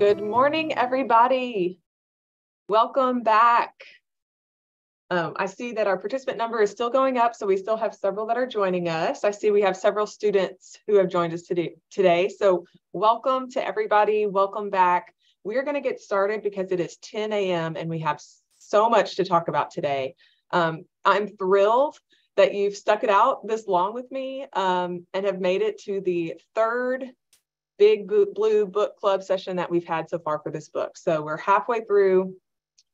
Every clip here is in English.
Good morning, everybody. Welcome back. I see that our participant number is still going up, so we still have several that are joining us. I see we have several students who have joined us today. So welcome to everybody. Welcome back. We are going to get started because it is 10 a.m. and we have so much to talk about today. I'm thrilled that you've stuck it out this long with me and have made it to the third Big Blue Book Club session that we've had so far for this book. So we're halfway through.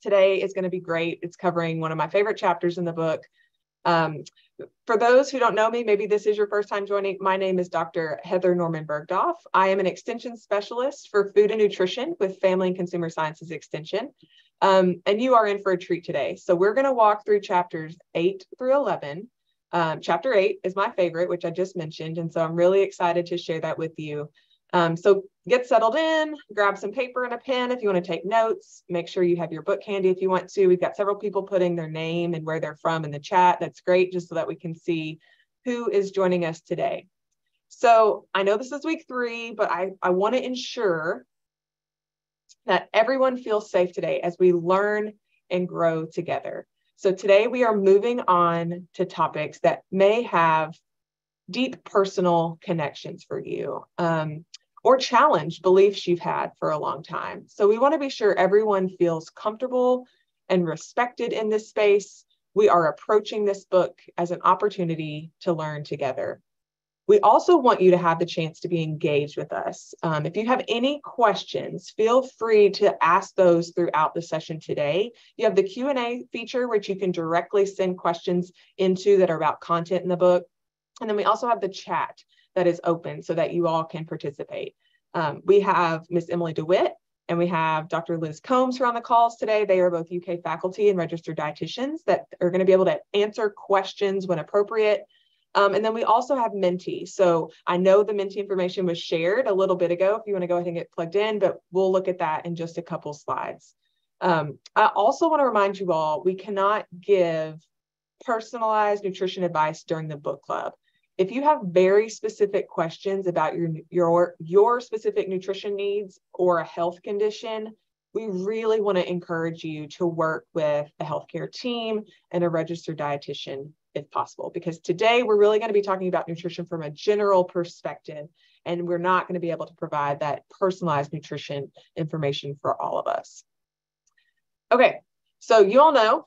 Today is going to be great. It's covering one of my favorite chapters in the book. For those who don't know me, maybe this is your first time joining, my name is Dr. Heather Norman-Burgdolf. I am an extension specialist for food and nutrition with Family and Consumer Sciences Extension. And you are in for a treat today. So we're going to walk through chapters 8 through 11. Chapter 8 is my favorite, which I just mentioned. And so I'm really excited to share that with you. So get settled in, grab some paper and a pen if you want to take notes. Make sure you have your book handy if you want to. We've got several people putting their name and where they're from in the chat. That's great, just so that we can see who is joining us today. So I know this is week 3, but I want to ensure that everyone feels safe today as we learn and grow together. So today we are moving on to topics that may have deep personal connections for you. Or challenge beliefs you've had for a long time. So we want to be sure everyone feels comfortable and respected in this space. We are approaching this book as an opportunity to learn together. We also want you to have the chance to be engaged with us. If you have any questions, feel free to ask those throughout the session today. You have the Q&A feature, which you can directly send questions into that are about content in the book. And then we also have the chat that is open so that you all can participate. We have Miss Emily DeWitt and we have Dr. Liz Combs who are on the calls today. They are both UK faculty and registered dietitians that are going to be able to answer questions when appropriate. And then we also have Menti. So I know the Menti information was shared a little bit ago if you want to go ahead and get plugged in, but we'll look at that in just a couple slides. I also want to remind you all, we cannot give personalized nutrition advice during the book club. If you have very specific questions about your specific nutrition needs or a health condition, we really want to encourage you to work with a healthcare team and a registered dietitian if possible, because today we're really going to be talking about nutrition from a general perspective, and we're not going to be able to provide that personalized nutrition information for all of us. Okay. So you all know,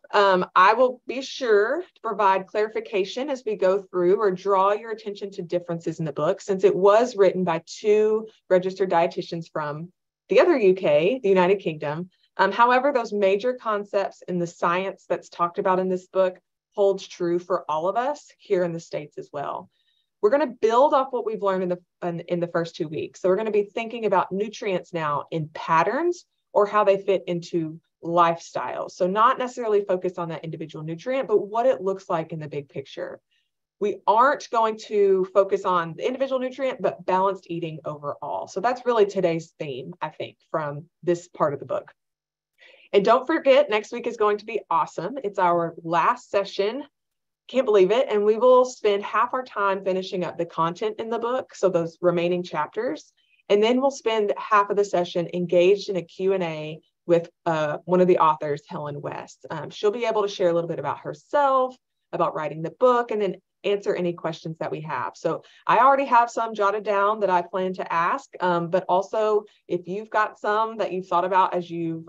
I will be sure to provide clarification as we go through or draw your attention to differences in the book, since it was written by 2 registered dietitians from the other UK, the United Kingdom. However, those major concepts in the science that's talked about in this book holds true for all of us here in the States as well. We're going to build off what we've learned in the first 2 weeks. So we're going to be thinking about nutrients now in patterns or how they fit into lifestyle. So not necessarily focused on that individual nutrient, but what it looks like in the big picture. We aren't going to focus on the individual nutrient, but balanced eating overall. So that's really today's theme, I think, from this part of the book. And don't forget, next week is going to be awesome. It's our last session. Can't believe it. And we will spend half our time finishing up the content in the book, so those remaining chapters. And then we'll spend half of the session engaged in a Q&A with one of the authors, Helen West. She'll be able to share a little bit about herself, about writing the book, and then answer any questions that we have. So I already have some jotted down that I plan to ask, but also if you've got some that you've thought about as you've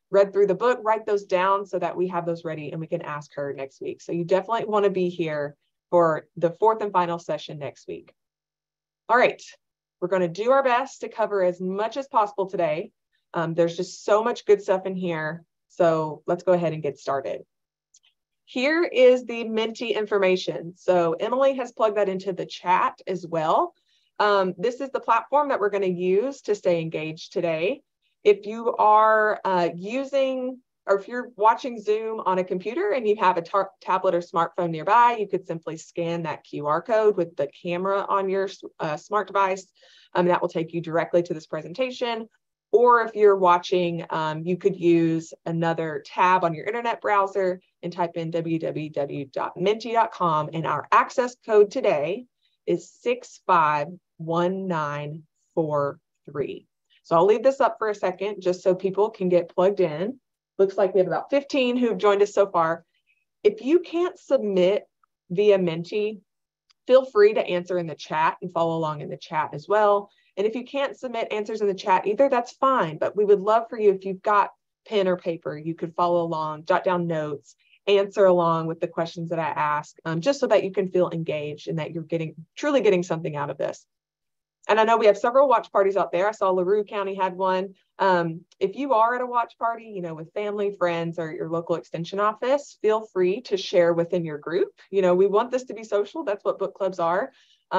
read through the book, write those down so that we have those ready and we can ask her next week. So you definitely want to be here for the 4th and final session next week. All right, we're going to do our best to cover as much as possible today. There's just so much good stuff in here. So let's go ahead and get started. Here is the Menti information. So Emily has plugged that into the chat as well. This is the platform that we're going to use to stay engaged today. If you are if you're watching Zoom on a computer and you have a tablet or smartphone nearby, you could simply scan that QR code with the camera on your smart device. That will take you directly to this presentation. Or if you're watching, you could use another tab on your internet browser and type in www.menti.com. And our access code today is 651943. So I'll leave this up for a second just so people can get plugged in. Looks like we have about 15 who've joined us so far. If you can't submit via Menti, feel free to answer in the chat and follow along in the chat as well. And if you can't submit answers in the chat either, that's fine. But we would love for you, if you've got pen or paper, you could follow along, jot down notes, answer along with the questions that I ask, just so that you can feel engaged and that you're truly getting something out of this. And I know we have several watch parties out there. I saw LaRue County had one. If you are at a watch party, with family, friends, or your local extension office, feel free to share within your group. We want this to be social. That's what book clubs are.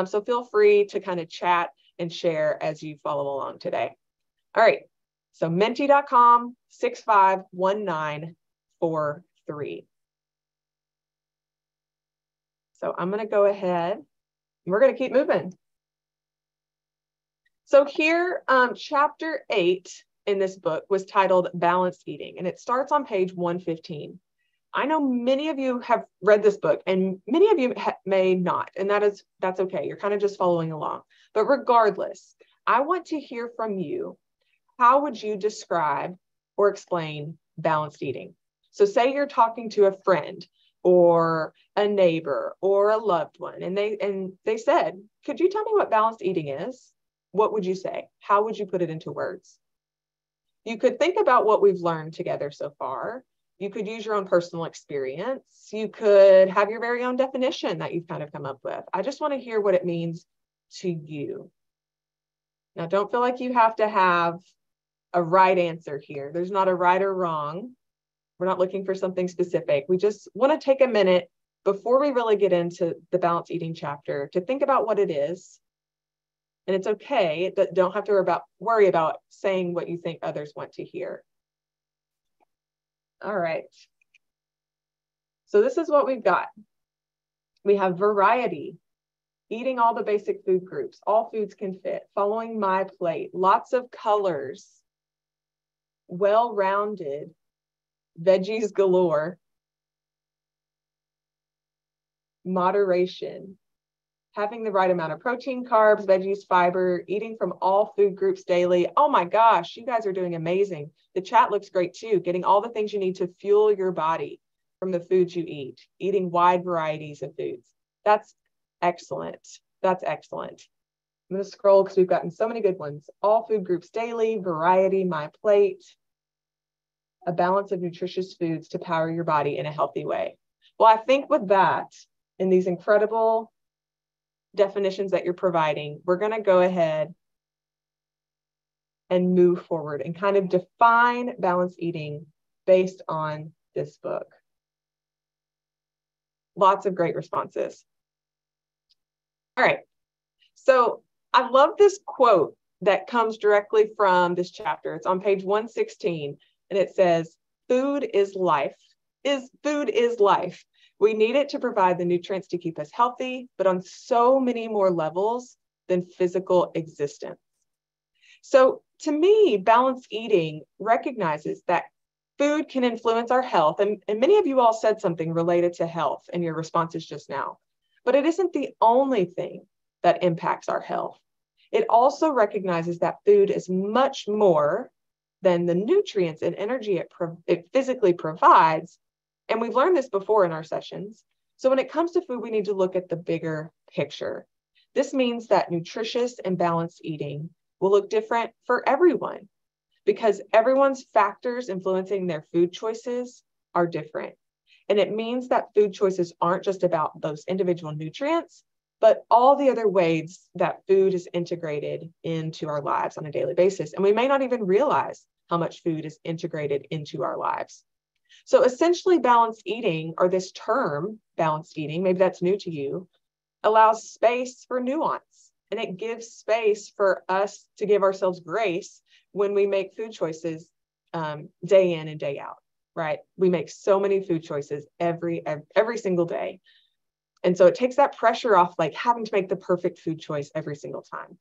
So feel free to kind of chat and share as you follow along today. All right. So menti.com 651943. So I'm going to go ahead and we're going to keep moving. So here, chapter 8 in this book was titled Balanced Eating, and it starts on page 115. I know many of you have read this book and many of you may not, and that's okay. You're kind of just following along. But regardless, I want to hear from you. How would you describe or explain balanced eating? So say you're talking to a friend or a neighbor or a loved one, and they said, could you tell me what balanced eating is? What would you say? How would you put it into words? You could think about what we've learned together so far. You could use your own personal experience. You could have your very own definition that you've kind of come up with. I just want to hear what it means to you. Now, don't feel like you have to have a right answer here. There's not a right or wrong. We're not looking for something specific. We just want to take a minute before we really get into the balanced eating chapter to think about what it is. And it's okay. Don't have to worry about saying what you think others want to hear. All right. So this is what we've got. We have variety, eating all the basic food groups. All foods can fit, following my plate, lots of colors, well-rounded, veggies galore, moderation, having the right amount of protein, carbs, veggies, fiber, eating from all food groups daily. Oh my gosh, you guys are doing amazing. The chat looks great too. Getting all the things you need to fuel your body from the foods you eat, eating wide varieties of foods. That's excellent. That's excellent. I'm going to scroll because we've gotten so many good ones. All food groups daily, variety, my plate, a balance of nutritious foods to power your body in a healthy way. Well, I think with that, in these incredible definitions that you're providing, we're going to go ahead and move forward and kind of define balanced eating based on this book. Lots of great responses. All right. So I love this quote that comes directly from this chapter. It's on page 116, and it says, food is life. Food is life. We need it to provide the nutrients to keep us healthy, but on so many more levels than physical existence. So to me, balanced eating recognizes that food can influence our health. And many of you all said something related to health in your responses just now, but it isn't the only thing that impacts our health. It also recognizes that food is much more than the nutrients and energy it physically provides. And we've learned this before in our sessions. So when it comes to food, we need to look at the bigger picture. This means that nutritious and balanced eating will look different for everyone because everyone's factors influencing their food choices are different. And it means that food choices aren't just about those individual nutrients, but all the other ways that food is integrated into our lives on a daily basis. And we may not even realize how much food is integrated into our lives. So essentially, balanced eating, or this term, balanced eating, maybe that's new to you, allows space for nuance. And it gives space for us to give ourselves grace when we make food choices day in and day out, right? We make so many food choices every single day. And so it takes that pressure off, like having to make the perfect food choice every single time.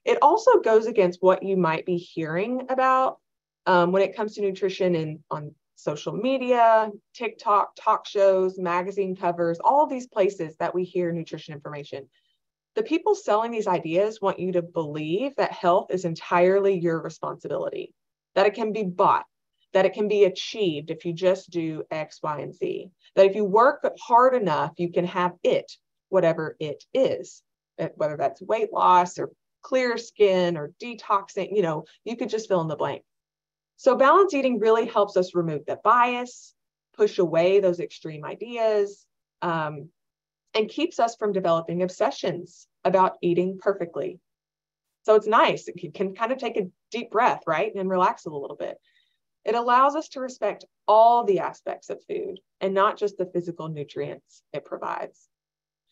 It also goes against what you might be hearing about when it comes to nutrition and on social media, TikTok, talk shows, magazine covers, all these places that we hear nutrition information. The people selling these ideas want you to believe that health is entirely your responsibility, that it can be bought, that it can be achieved if you just do X, Y, and Z, that if you work hard enough, you can have it, whatever it is, whether that's weight loss or clear skin or detoxing, you could just fill in the blank. So balanced eating really helps us remove the bias, push away those extreme ideas, and keeps us from developing obsessions about eating perfectly. So it's nice. You can kind of take a deep breath, right? And relax a little bit. It allows us to respect all the aspects of food and not just the physical nutrients it provides.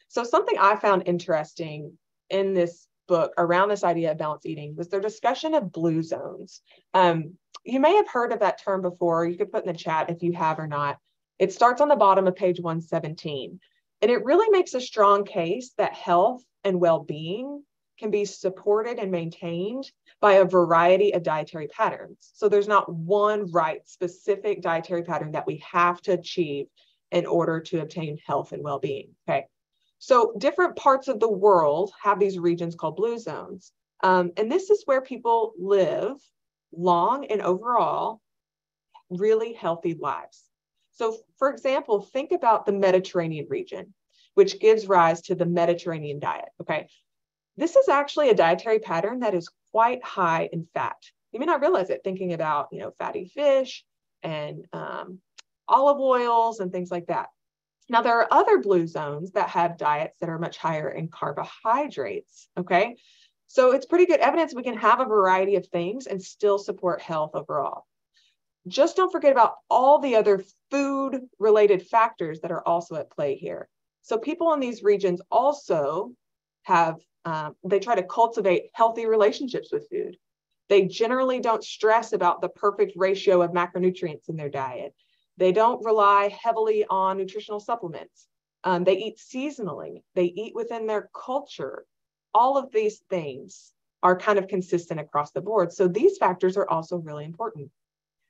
So something I found interesting in this book around this idea of balanced eating was their discussion of blue zones. You may have heard of that term before. You could put in the chat if you have or not. It starts on the bottom of page 117. And it really makes a strong case that health and well-being can be supported and maintained by a variety of dietary patterns. So there's not one right specific dietary pattern that we have to achieve in order to obtain health and well-being. Okay. So different parts of the world have these regions called blue zones. And this is where people live long and overall really healthy lives. So for example, think about the Mediterranean region, which gives rise to the Mediterranean diet, okay? This is actually a dietary pattern that is quite high in fat. You may not realize it thinking about, fatty fish and olive oils and things like that. Now, there are other blue zones that have diets that are much higher in carbohydrates, okay? So it's pretty good evidence we can have a variety of things and still support health overall. Just don't forget about all the other food-related factors that are also at play here. So people in these regions also have, they try to cultivate healthy relationships with food. They generally don't stress about the perfect ratio of macronutrients in their diet. They don't rely heavily on nutritional supplements. They eat seasonally. They eat within their culture. All of these things are kind of consistent across the board. So these factors are also really important.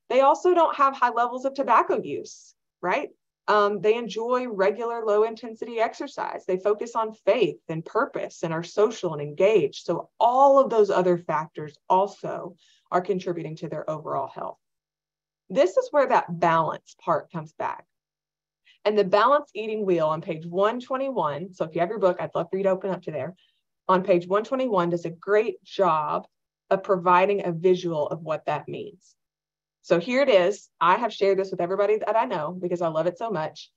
They also don't have high levels of tobacco use, right? They enjoy regular low-intensity exercise. They focus on faith and purpose and are social and engaged. So all of those other factors also are contributing to their overall health. This is where that balance part comes back. And the balanced eating wheel on page 121, so if you have your book, I'd love for you to open up to there. On page 121 does a great job of providing a visual of what that means. So here it is. I have shared this with everybody that I know because I love it so much.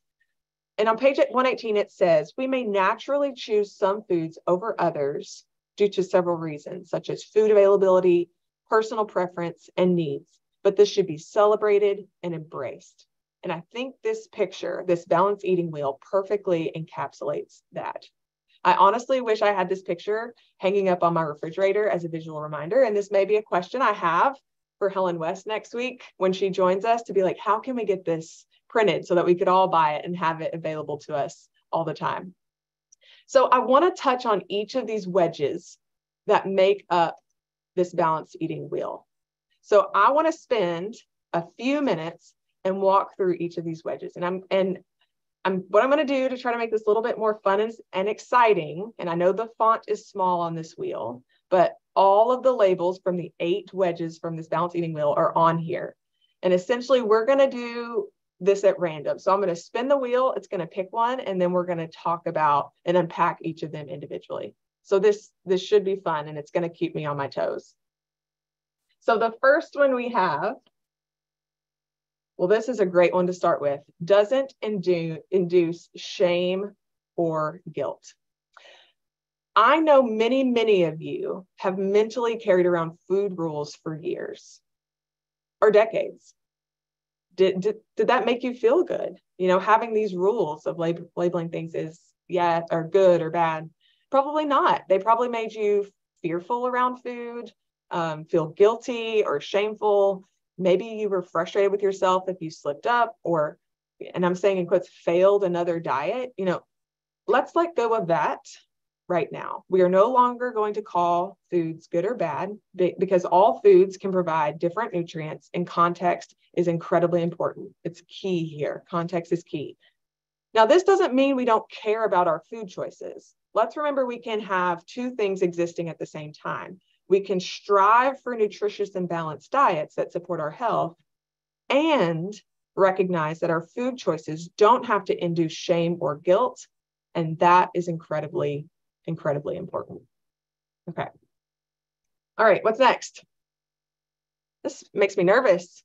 And on page 118, it says, we may naturally choose some foods over others due to several reasons, such as food availability, personal preference, and needs. But this should be celebrated and embraced. And I think this picture, this balanced eating wheel, perfectly encapsulates that. I honestly wish I had this picture hanging up on my refrigerator as a visual reminder. And this may be a question I have for Helen West next week when she joins us, to be like, how can we get this printed so that we could all buy it and have it available to us all the time? So I want to touch on each of these wedges that make up this balanced eating wheel. So I want to spend a few minutes and walk through each of these wedges. And what I'm going to do to try to make this a little bit more fun and exciting, and I know the font is small on this wheel, but all of the labels from the 8 wedges from this balanced eating wheel are on here. And essentially, we're going to do this at random. So I'm going to spin the wheel. It's going to pick one, and then we're going to talk about and unpack each of them individually. So this should be fun, and it's going to keep me on my toes. So the first one we have, well, this is a great one to start with. Doesn't induce shame or guilt. I know many, many of you have mentally carried around food rules for years or decades. Did that make you feel good? Having these rules of labeling things as or good or bad? Probably not. They probably made you fearful around food, feel guilty or shameful. Maybe you were frustrated with yourself if you slipped up or, and I'm saying in quotes, failed another diet. Let's let go of that right now. We are no longer going to call foods good or bad because all foods can provide different nutrients, and context is incredibly important. It's key here. Context is key. Now, this doesn't mean we don't care about our food choices. let's remember we can have two things existing at the same time. We can strive for nutritious and balanced diets that support our health and recognize that our food choices don't have to induce shame or guilt. And that is incredibly, incredibly important. Okay. All right, what's next? This makes me nervous.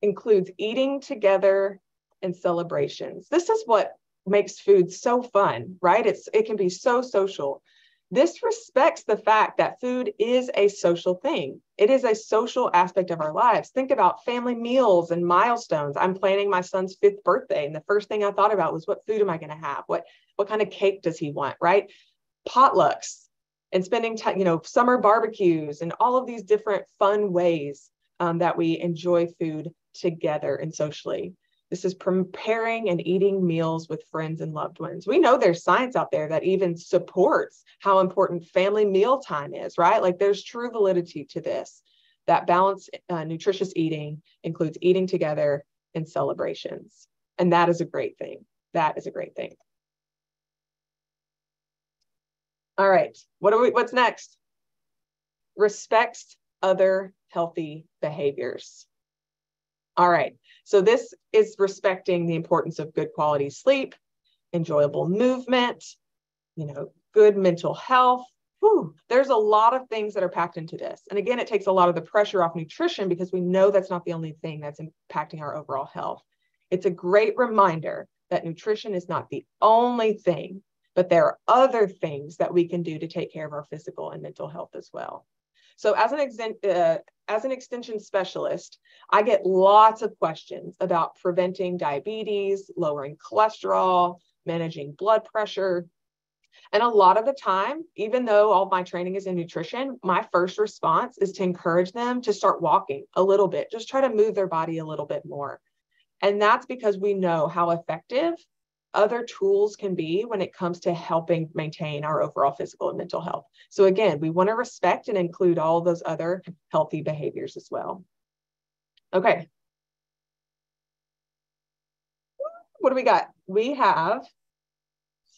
Includes eating together and celebrations. This is what makes food so fun, right? It can be so social. This respects the fact that food is a social thing. It is a social aspect of our lives. Think about family meals and milestones. I'm planning my son's 5th birthday, and the first thing I thought about was, what food am I going to have? What kind of cake does he want, right? Potlucks and spending time, summer barbecues and all of these different fun ways that we enjoy food together and socially. This is preparing and eating meals with friends and loved ones. We know there's science out there that even supports how important family meal time is, right? Like, there's true validity to this, that balanced, nutritious eating includes eating together and celebrations. And that is a great thing. That is a great thing. All right, what's next? Respects other healthy behaviors. All right, so this is respecting the importance of good quality sleep, enjoyable movement, good mental health. Whew, there's a lot of things that are packed into this. And again, it takes a lot of the pressure off nutrition because we know that's not the only thing that's impacting our overall health. It's a great reminder that nutrition is not the only thing, but there are other things that we can do to take care of our physical and mental health as well. So as an extension specialist, I get lots of questions about preventing diabetes, lowering cholesterol, managing blood pressure. And a lot of the time, even though all my training is in nutrition, my first response is to encourage them to start walking a little bit, just try to move their body a little bit more. And that's because we know how effective other tools can be when it comes to helping maintain our overall physical and mental health. So again, we want to respect and include all of those other healthy behaviors as well. Okay. What do we got? We have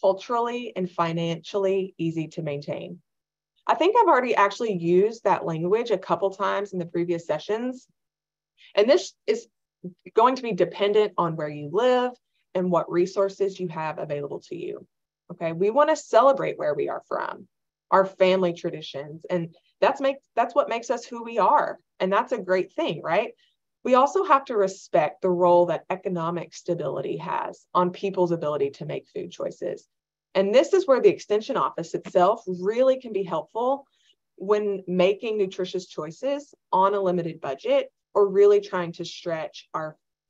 culturally and financially easy to maintain. I think I've already actually used that language a couple times in the previous sessions. And this is going to be dependent on where you live and what resources you have available to you. Okay, we want to celebrate where we are from, our family traditions, and that's what makes us who we are. And that's a great thing, right? We also have to respect the role that economic stability has on people's ability to make food choices. And this is where the extension office itself really can be helpful when making nutritious choices on a limited budget or really trying to stretch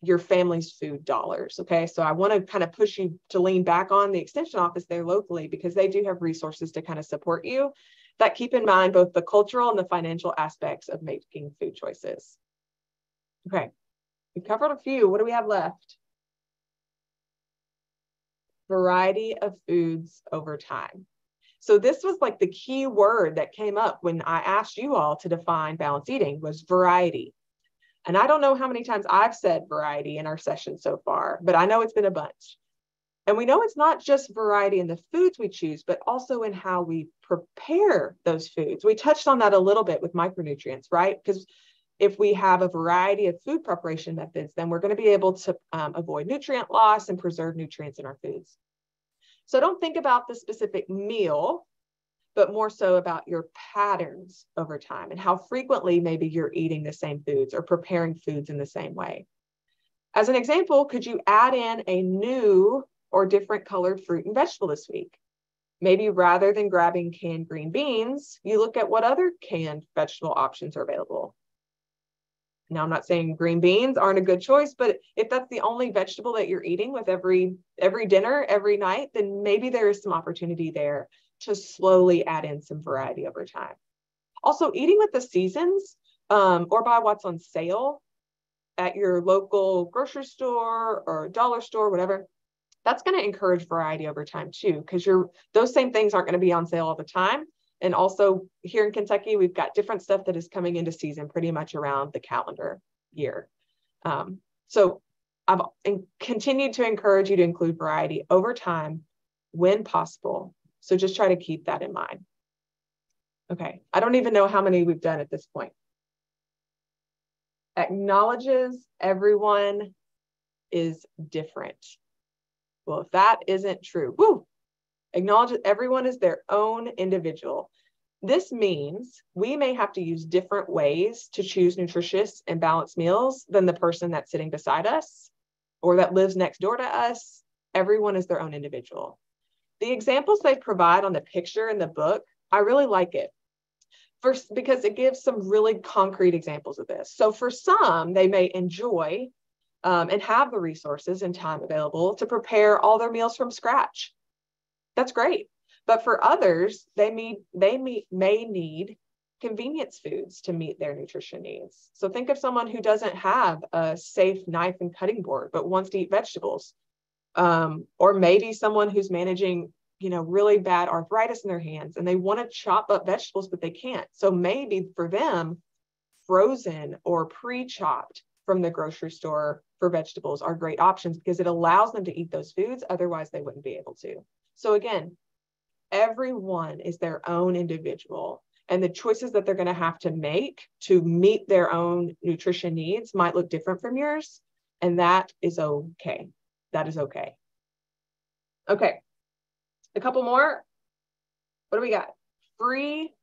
your family's food dollars. Okay, so I want to kind of push you to lean back on the extension office there locally because they do have resources to kind of support you that keep in mind both the cultural and the financial aspects of making food choices. Okay, we covered a few. What do we have left? Variety of foods over time. So this was like the key word that came up when I asked you all to define balanced eating was variety. And I don't know how many times I've said variety in our session so far, but I know it's been a bunch. And we know it's not just variety in the foods we choose, but also in how we prepare those foods. We touched on that a little bit with micronutrients, right? Because if we have a variety of food preparation methods, then we're going to be able to avoid nutrient loss and preserve nutrients in our foods. So don't think about the specific meal, but more so about your patterns over time and how frequently maybe you're eating the same foods or preparing foods in the same way. As an example, could you add in a new or different colored fruit and vegetable this week? Maybe rather than grabbing canned green beans, you look at what other canned vegetable options are available. Now, I'm not saying green beans aren't a good choice, but if that's the only vegetable that you're eating with every dinner, every night, then maybe there is some opportunity there to slowly add in some variety over time. Also, eating with the seasons or by what's on sale at your local grocery store or dollar store, whatever, that's going to encourage variety over time too, because those same things aren't going to be on sale all the time. And also here in Kentucky, we've got different stuff that is coming into season pretty much around the calendar year. So I've continued to encourage you to include variety over time when possible. So just try to keep that in mind. Okay, I don't even know how many we've done at this point. Acknowledges everyone is different. Well, if that isn't true, woo, acknowledges everyone is their own individual. This means we may have to use different ways to choose nutritious and balanced meals than the person that's sitting beside us or that lives next door to us. Everyone is their own individual. The examples they provide on the picture in the book, I really like it. First, because it gives some really concrete examples of this. So for some, they may enjoy and have the resources and time available to prepare all their meals from scratch. That's great. But for others, they may need convenience foods to meet their nutrition needs. So think of someone who doesn't have a safe knife and cutting board, but wants to eat vegetables. Or maybe someone who's managing, really bad arthritis in their hands and they want to chop up vegetables, but they can't. So maybe for them, frozen or pre-chopped from the grocery store for vegetables are great options because it allows them to eat those foods. Otherwise, they wouldn't be able to. So again, everyone is their own individual, and the choices that they're going to have to make to meet their own nutrition needs might look different from yours. And that is okay. That is okay. Okay. A couple more. What do we got? Free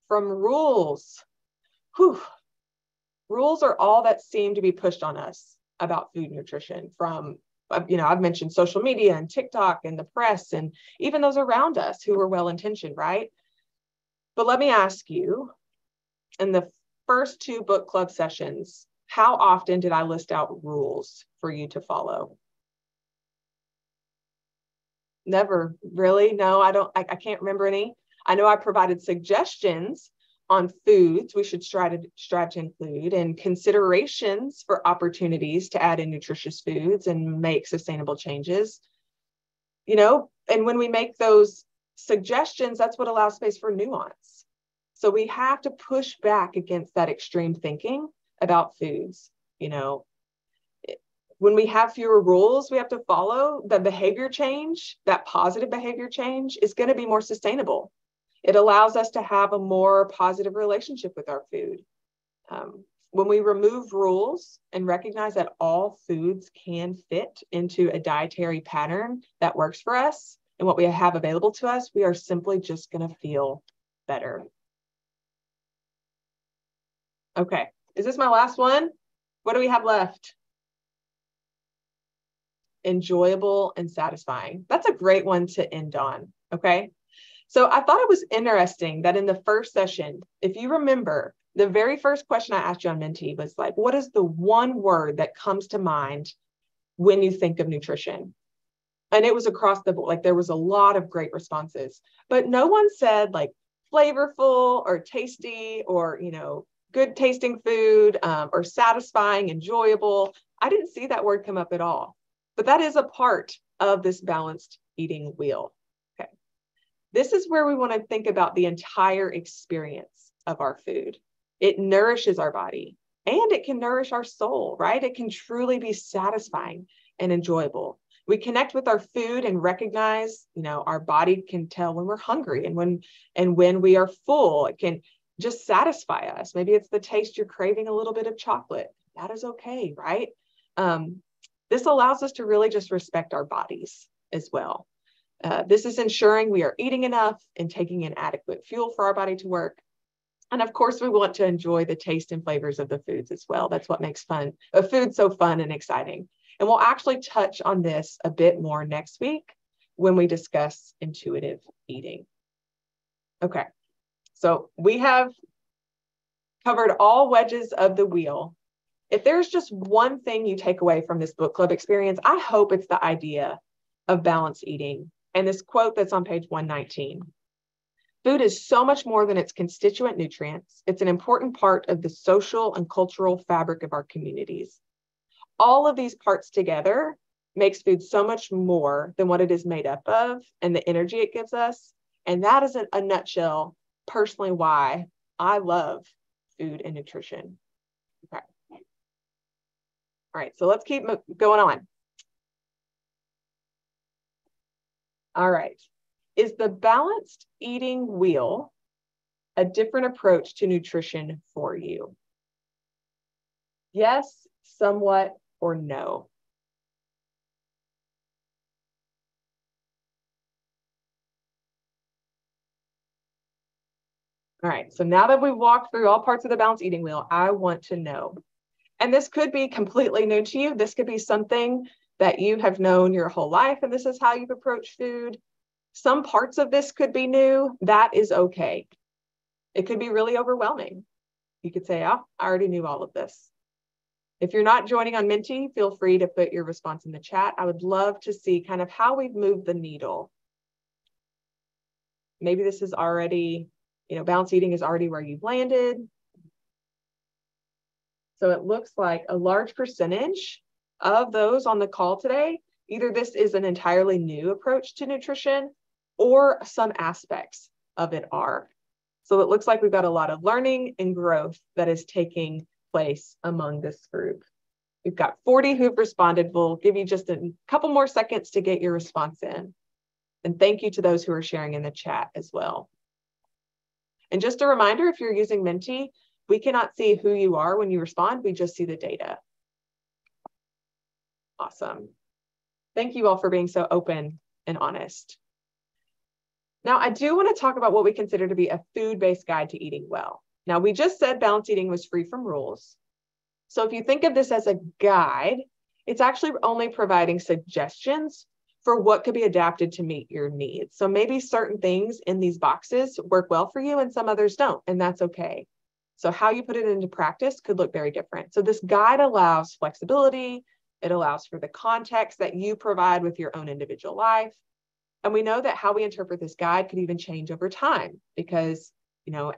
from rules. Whew. Rules are all that seem to be pushed on us about food nutrition from, I've mentioned social media and TikTok and the press and even those around us who are well-intentioned, right? But let me ask you, in the first 2 book club sessions, how often did I list out rules for you to follow? Never. Really? No, I can't remember any. I know I provided suggestions on foods we should strive to include and considerations for opportunities to add in nutritious foods and make sustainable changes. And when we make those suggestions, that's what allows space for nuance. So we have to push back against that extreme thinking about foods. When we have fewer rules we have to follow, the behavior change, that positive behavior change, is going to be more sustainable. It allows us to have a more positive relationship with our food. When we remove rules and recognize that all foods can fit into a dietary pattern that works for us and what we have available to us, we are simply just going to feel better. Okay, is this my last one? What do we have left? Enjoyable and satisfying. That's a great one to end on. Okay. So I thought it was interesting that in the first session, if you remember, the very first question I asked you on Mentee was like, what is the one word that comes to mind when you think of nutrition? And it was across the board. Like there was a lot of great responses, but no one said like flavorful or tasty or, good tasting food or satisfying, enjoyable. I didn't see that word come up at all, but that is a part of this balanced eating wheel. Okay. This is where we want to think about the entire experience of our food. It nourishes our body and it can nourish our soul, right? It can truly be satisfying and enjoyable. We connect with our food and recognize, our body can tell when we're hungry and when we are full. It can just satisfy us. Maybe it's the taste you're craving a little bit of chocolate. That is okay, right? This allows us to really just respect our bodies as well. This is ensuring we are eating enough and taking in adequate fuel for our body to work. And of course, we want to enjoy the taste and flavors of the foods as well. That's what makes food so fun and exciting. And we'll actually touch on this a bit more next week when we discuss intuitive eating. Okay, so we have covered all wedges of the wheel. If there's just one thing you take away from this book club experience, I hope it's the idea of balanced eating and this quote that's on page 119. Food is so much more than its constituent nutrients. It's an important part of the social and cultural fabric of our communities. All of these parts together makes food so much more than what it is made up of and the energy it gives us. And that is in a nutshell, personally, why I love food and nutrition. Okay. All right, so let's keep going on. All right. Is the balanced eating wheel a different approach to nutrition for you? Yes, somewhat, or no? All right, so now that we've walked through all parts of the balanced eating wheel, I want to know, and this could be completely new to you. This could be something that you have known your whole life, and this is how you've approached food. Some parts of this could be new. That is okay. It could be really overwhelming. You could say, oh, I already knew all of this. If you're not joining on Menti, feel free to put your response in the chat. I would love to see kind of how we've moved the needle. Maybe this is already, balanced eating is already where you've landed. So it looks like a large percentage of those on the call today, either this is an entirely new approach to nutrition or some aspects of it are. So it looks like we've got a lot of learning and growth that is taking place among this group. We've got 40 who've responded. We'll give you just a couple more seconds to get your response in. And thank you to those who are sharing in the chat as well. And just a reminder, if you're using Menti, we cannot see who you are when you respond. We just see the data. Awesome. Thank you all for being so open and honest. Now, I do want to talk about what we consider to be a food-based guide to eating well. Now, we just said balanced eating was free from rules. So if you think of this as a guide, it's actually only providing suggestions for what could be adapted to meet your needs. So maybe certain things in these boxes work well for you and some others don't, and that's okay. So how you put it into practice could look very different. So this guide allows flexibility. It allows for the context that you provide with your own individual life. And we know that how we interpret this guide could even change over time because,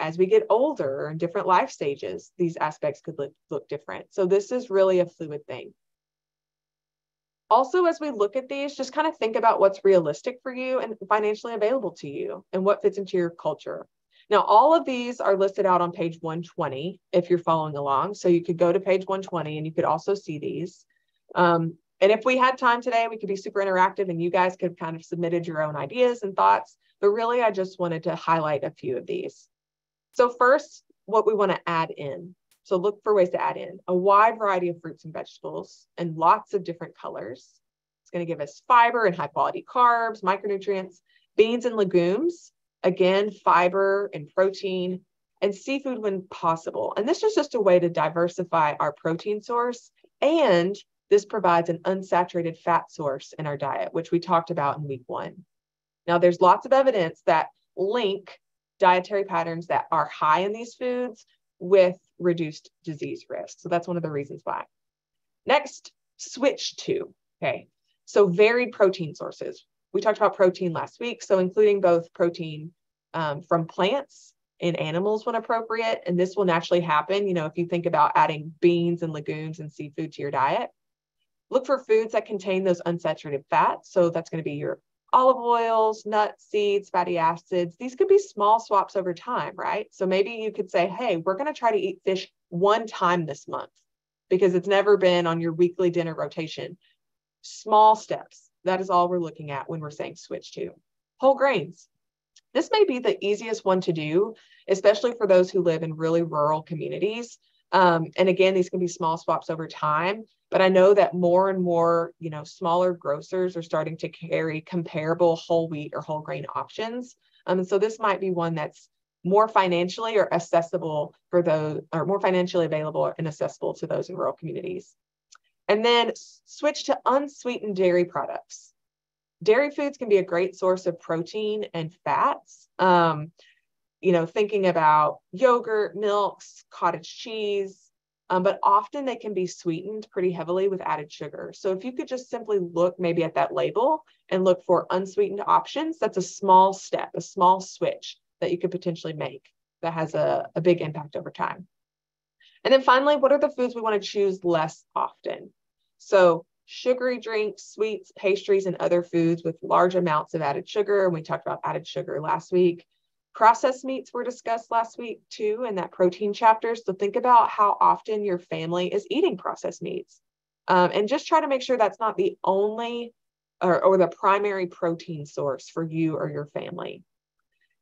as we get older in different life stages, these aspects could look different. So this is really a fluid thing. Also, as we look at these, just kind of think about what's realistic for you and financially available to you and what fits into your culture. Now, all of these are listed out on page 120 if you're following along. So you could go to page 120 and you could also see these. And if we had time today, we could be super interactive and you guys could kind of submitted your own ideas and thoughts. But really, I just wanted to highlight a few of these. So first, what we want to add in. So look for ways to add in a wide variety of fruits and vegetables and lots of different colors. It's going to give us fiber and high quality carbs, micronutrients, beans and legumes, again, fiber and protein, and seafood when possible. And this is just a way to diversify our protein source. And this provides an unsaturated fat source in our diet, which we talked about in week 1. Now, there's lots of evidence that link dietary patterns that are high in these foods with reduced disease risk. So that's one of the reasons why. Next, switch to, okay. So varied protein sources. We talked about protein last week. So including both protein from plants and animals when appropriate. And this will naturally happen, if you think about adding beans and legumes and seafood to your diet. Look for foods that contain those unsaturated fats. So that's going to be your olive oils, nuts, seeds, fatty acids. These could be small swaps over time, right? So maybe you could say, hey, we're going to try to eat fish one time this month because it's never been on your weekly dinner rotation. Small steps. That is all we're looking at when we're saying switch to. Whole grains. This may be the easiest one to do, especially for those who live in really rural communities. And again, these can be small swaps over time. But I know that more and more, smaller grocers are starting to carry comparable whole wheat or whole grain options. So this might be one that's more financially or accessible for those, or more financially available and accessible to those in rural communities. And then switch to unsweetened dairy products. Dairy foods can be a great source of protein and fats. Thinking about yogurt, milks, cottage cheese, but often they can be sweetened pretty heavily with added sugar. So if you could just simply look maybe at that label and look for unsweetened options, that's a small step, a small switch that you could potentially make that has a big impact over time. And then finally, what are the foods we want to choose less often? So sugary drinks, sweets, pastries, and other foods with large amounts of added sugar. And we talked about added sugar last week. Processed meats were discussed last week too in that protein chapter. So think about how often your family is eating processed meats and just try to make sure that's not the only or the primary protein source for you or your family.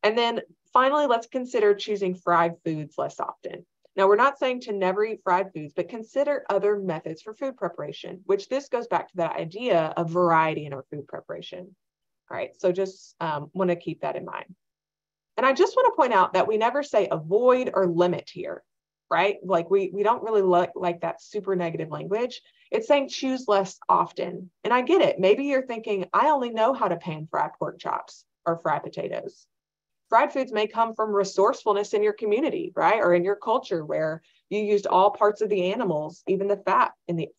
And then finally, let's consider choosing fried foods less often. Now, we're not saying to never eat fried foods, but consider other methods for food preparation, which this goes back to that idea of variety in our food preparation. All right, so just want to keep that in mind. And I just want to point out that we never say avoid or limit here, right? Like we don't really like that super negative language. It's saying choose less often. And I get it. Maybe you're thinking, I only know how to pan fry pork chops or fry potatoes. Fried foods may come from resourcefulness in your community, right? Or in your culture where you used all parts of the animals, even the fat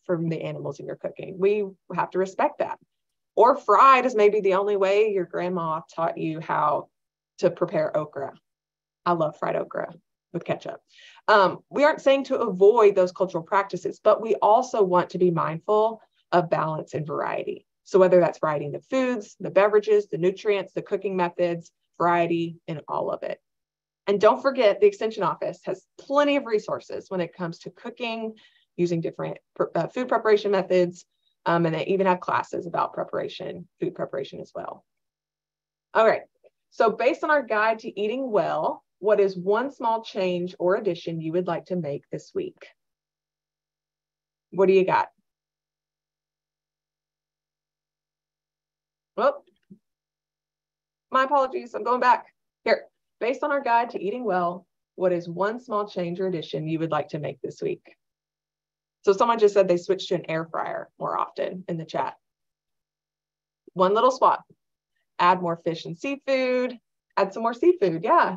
from the animals in your cooking. We have to respect that. Or fried is maybe the only way your grandma taught you how to prepare okra. I love fried okra with ketchup. We aren't saying to avoid those cultural practices, but we also want to be mindful of balance and variety. So whether that's variety in the foods, the beverages, the nutrients, the cooking methods, variety in all of it. And don't forget, the Extension Office has plenty of resources when it comes to cooking, using different food preparation methods, and they even have classes about food preparation as well. All right, so based on our guide to eating well, what is one small change or addition you would like to make this week? What do you got? Well, my apologies, I'm going back. Here, based on our guide to eating well, what is one small change or addition you would like to make this week? So someone just said they switched to an air fryer more often in the chat. One little swap. Add more fish and seafood. Add some more seafood, yeah.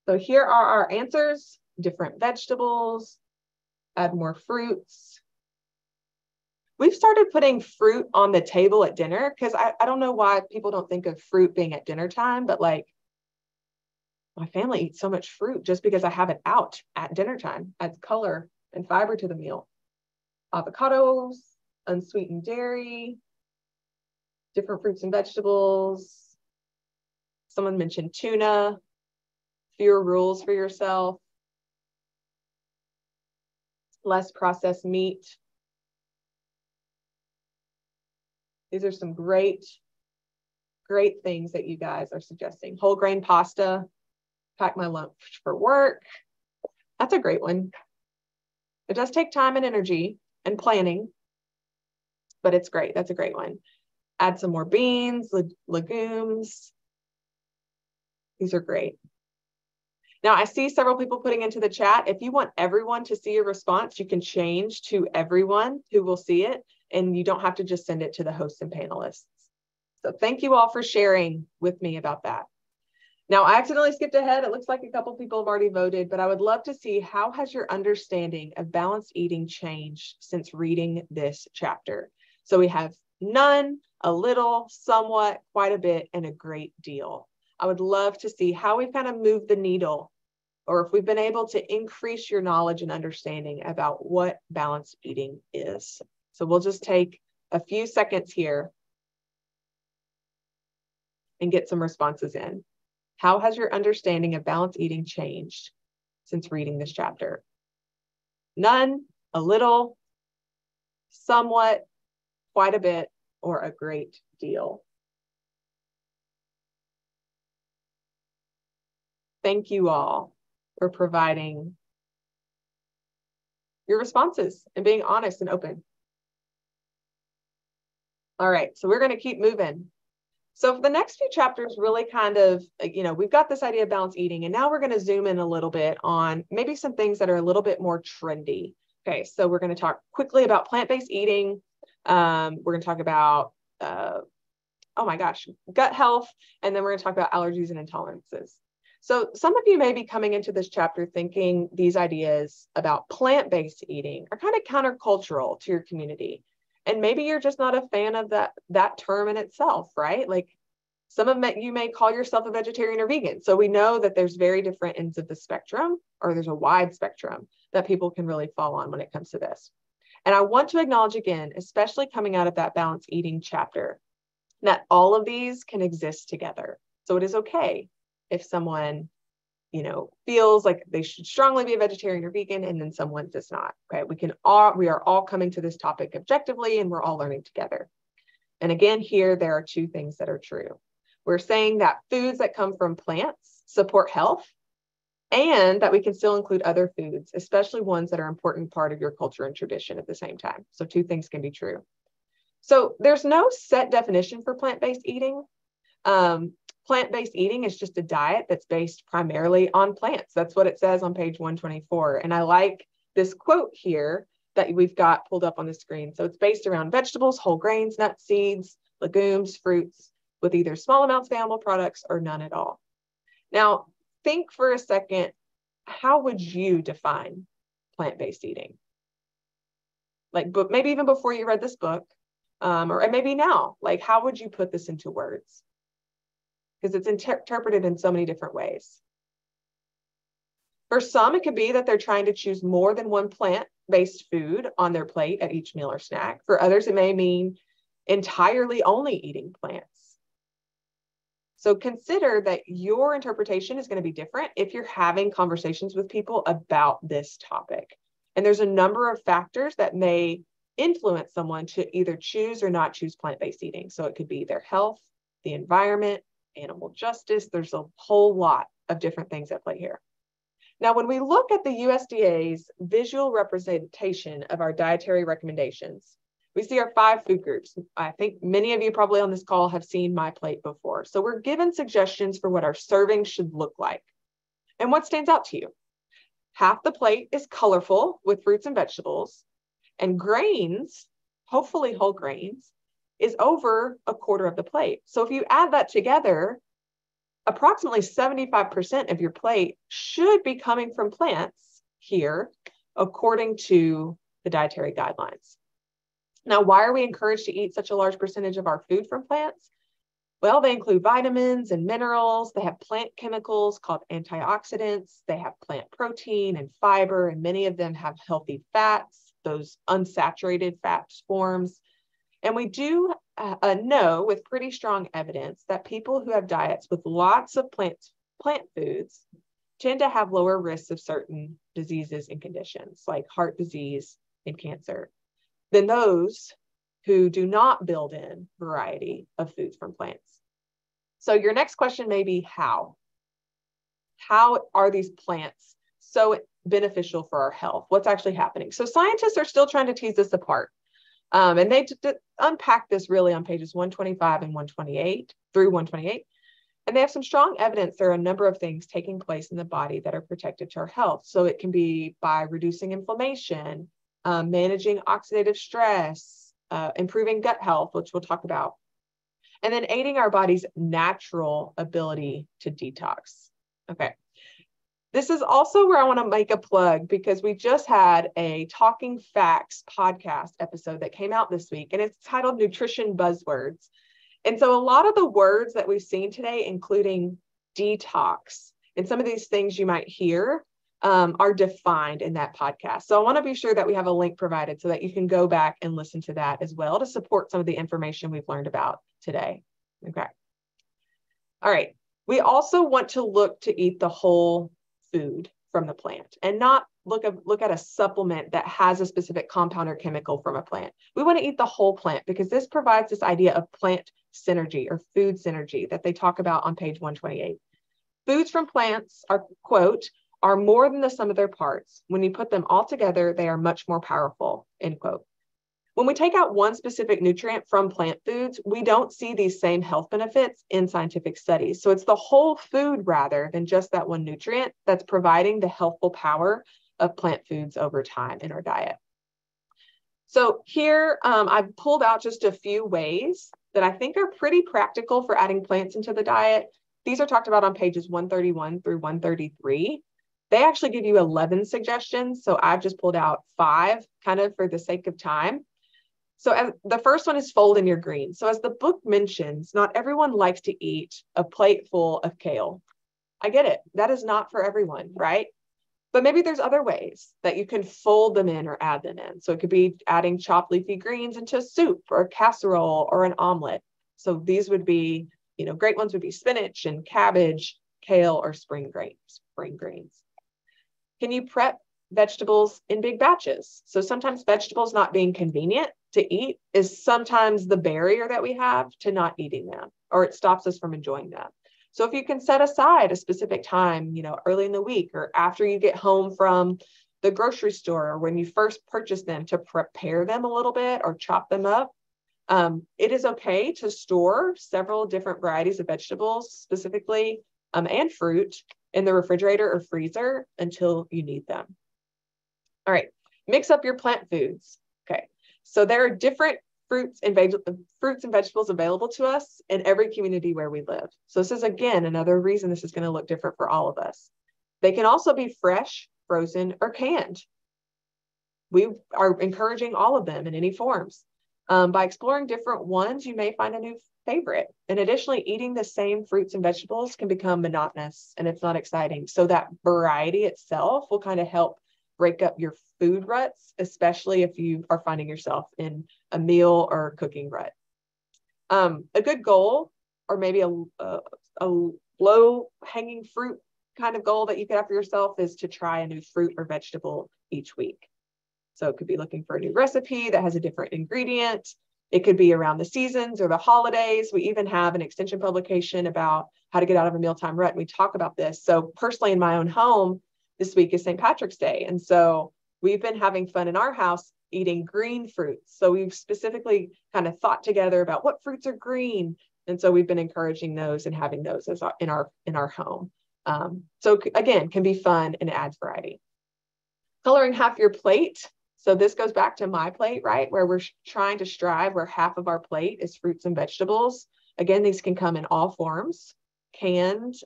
So here are our answers. Different vegetables. Add more fruits. We've started putting fruit on the table at dinner because I don't know why people don't think of fruit being at dinner time, but like my family eats so much fruit just because I have it out at dinner time. Adds color and fiber to the meal. Avocados, unsweetened dairy, different fruits and vegetables. Someone mentioned tuna, fewer rules for yourself, less processed meat. These are some great things that you guys are suggesting. Whole grain pasta, pack my lunch for work. That's a great one. It does take time and energy and planning, but it's great. That's a great one. Add some more beans, legumes. These are great. Now, I see several people putting into the chat. If you want everyone to see your response, you can change to everyone who will see it, and you don't have to just send it to the hosts and panelists. So thank you all for sharing with me about that. Now, I accidentally skipped ahead. It looks like a couple people have already voted, but I would love to see, how has your understanding of balanced eating changed since reading this chapter? So we have none, a little, somewhat, quite a bit, and a great deal. I would love to see how we've kind of moved the needle, or if we've been able to increase your knowledge and understanding about what balanced eating is. So we'll just take a few seconds here and get some responses in. How has your understanding of balanced eating changed since reading this chapter? None, a little, somewhat, quite a bit, or a great deal. Thank you all for providing your responses and being honest and open. All right, so we're going to keep moving. So for the next few chapters, really kind of, we've got this idea of balanced eating, and now we're going to zoom in a little bit on maybe some things that are a little bit more trendy. Okay, so we're going to talk quickly about plant-based eating. We're going to talk about, gut health, and then we're going to talk about allergies and intolerances. So some of you may be coming into this chapter thinking these ideas about plant-based eating are kind of countercultural to your community. And maybe you're just not a fan of that term in itself, right? Like some of you may call yourself a vegetarian or vegan. So we know that there's very different ends of the spectrum, or there's a wide spectrum that people can really fall on when it comes to this. And I want to acknowledge again, especially coming out of that balanced eating chapter, that all of these can exist together. So it is okay if someone feels like they should strongly be a vegetarian or vegan, and then someone does not. Okay, we are all coming to this topic objectively, and we're all learning together. And again, here there are two things that are true. We're saying that foods that come from plants support health, and that we can still include other foods, especially ones that are an important part of your culture and tradition at the same time. So two things can be true. So there's no set definition for plant-based eating. Plant-based eating is just a diet that's based primarily on plants. That's what it says on page 124. And I like this quote here that we've got pulled up on the screen. So it's based around vegetables, whole grains, nuts, seeds, legumes, fruits, with either small amounts of animal products or none at all. Now, think for a second, how would you define plant-based eating? But maybe even before you read this book, or maybe now, how would you put this into words? Because it's interpreted in so many different ways. For some, it could be that they're trying to choose more than one plant-based food on their plate at each meal or snack. For others, it may mean entirely only eating plants. So consider that your interpretation is going to be different if you're having conversations with people about this topic. And there's a number of factors that may influence someone to either choose or not choose plant-based eating. So it could be their health, the environment, animal justice. There's a whole lot of different things at play here. Now, when we look at the USDA's visual representation of our dietary recommendations, we see our 5 food groups. I think many of you probably on this call have seen my plate before. So we're given suggestions for what our serving should look like. And what stands out to you? Half the plate is colorful with fruits and vegetables, and grains, hopefully whole grains, is over a quarter of the plate. So if you add that together, approximately 75% of your plate should be coming from plants here, according to the dietary guidelines. Now, why are we encouraged to eat such a large percentage of our food from plants? Well, they include vitamins and minerals. They have plant chemicals called antioxidants. They have plant protein and fiber, and many of them have healthy fats, those unsaturated fat forms. And we do know with pretty strong evidence that people who have diets with lots of plant foods tend to have lower risks of certain diseases and conditions like heart disease and cancer than those who do not build in variety of foods from plants. So your next question may be how? How are these plants so beneficial for our health? What's actually happening? So scientists are still trying to tease this apart. And they unpack this really on pages 125 and 128 through 128. And they have some strong evidence there are a number of things taking place in the body that are protective to our health. So it can be by reducing inflammation, managing oxidative stress, improving gut health, which we'll talk about, and then aiding our body's natural ability to detox. Okay. This is also where I want to make a plug because we just had a Talking Facts podcast episode that came out this week, and it's titled Nutrition Buzzwords. And so a lot of the words that we've seen today, including detox, and some of these things you might hear are defined in that podcast. So I want to be sure that we have a link provided so that you can go back and listen to that as well to support some of the information we've learned about today. Okay. All right. We also want to look to eat the whole food from the plant and not look at a supplement that has a specific compound or chemical from a plant. We want to eat the whole plant because this provides this idea of plant synergy or food synergy that they talk about on page 128. Foods from plants are, quote, are more than the sum of their parts. When you put them all together, they are much more powerful, end quote. When we take out one specific nutrient from plant foods, we don't see these same health benefits in scientific studies. So it's the whole food rather than just that one nutrient that's providing the healthful power of plant foods over time in our diet. So here I've pulled out just a few ways that I think are pretty practical for adding plants into the diet. These are talked about on pages 131 through 133. They actually give you 11 suggestions. So I've just pulled out 5 kind of for the sake of time. So the first one is fold in your greens. So as the book mentions, not everyone likes to eat a plate full of kale. I get it. That is not for everyone, right? But maybe there's other ways that you can fold them in or add them in. So it could be adding chopped leafy greens into a soup or a casserole or an omelet. So these would be, great ones would be spinach and cabbage, kale, or spring greens. spring greens. Can you prep vegetables in big batches? So sometimes vegetables not being convenient to eat is sometimes the barrier that we have to not eating them, or it stops us from enjoying them. So if you can set aside a specific time, early in the week or after you get home from the grocery store, or when you first purchase them, to prepare them a little bit or chop them up, it is okay to store several different varieties of vegetables specifically, and fruit in the refrigerator or freezer until you need them. All right, mix up your plant foods. Okay, so there are different fruits and vegetables available to us in every community where we live. So this is, again, another reason this is going to look different for all of us. They can also be fresh, frozen, or canned. We are encouraging all of them in any forms. By exploring different ones, you may find a new favorite. And additionally, eating the same fruits and vegetables can become monotonous and it's not exciting. So that variety itself will kind of help break up your food ruts, especially if you are finding yourself in a meal or cooking rut. A good goal, or maybe a low hanging fruit kind of goal that you could have for yourself, is to try a new fruit or vegetable each week. So it could be looking for a new recipe that has a different ingredient. It could be around the seasons or the holidays. We even have an extension publication about how to get out of a mealtime rut. And we talk about this. So personally, in my own home, this week is St. Patrick's Day. And so we've been having fun in our house eating green fruits. So we've specifically kind of thought together about what fruits are green. And so we've been encouraging those and having those as in our home. So again, can be fun and adds variety. Coloring half your plate. So this goes back to my plate, right? Where we're trying to strive where half of our plate is fruits and vegetables. Again, these can come in all forms, canned,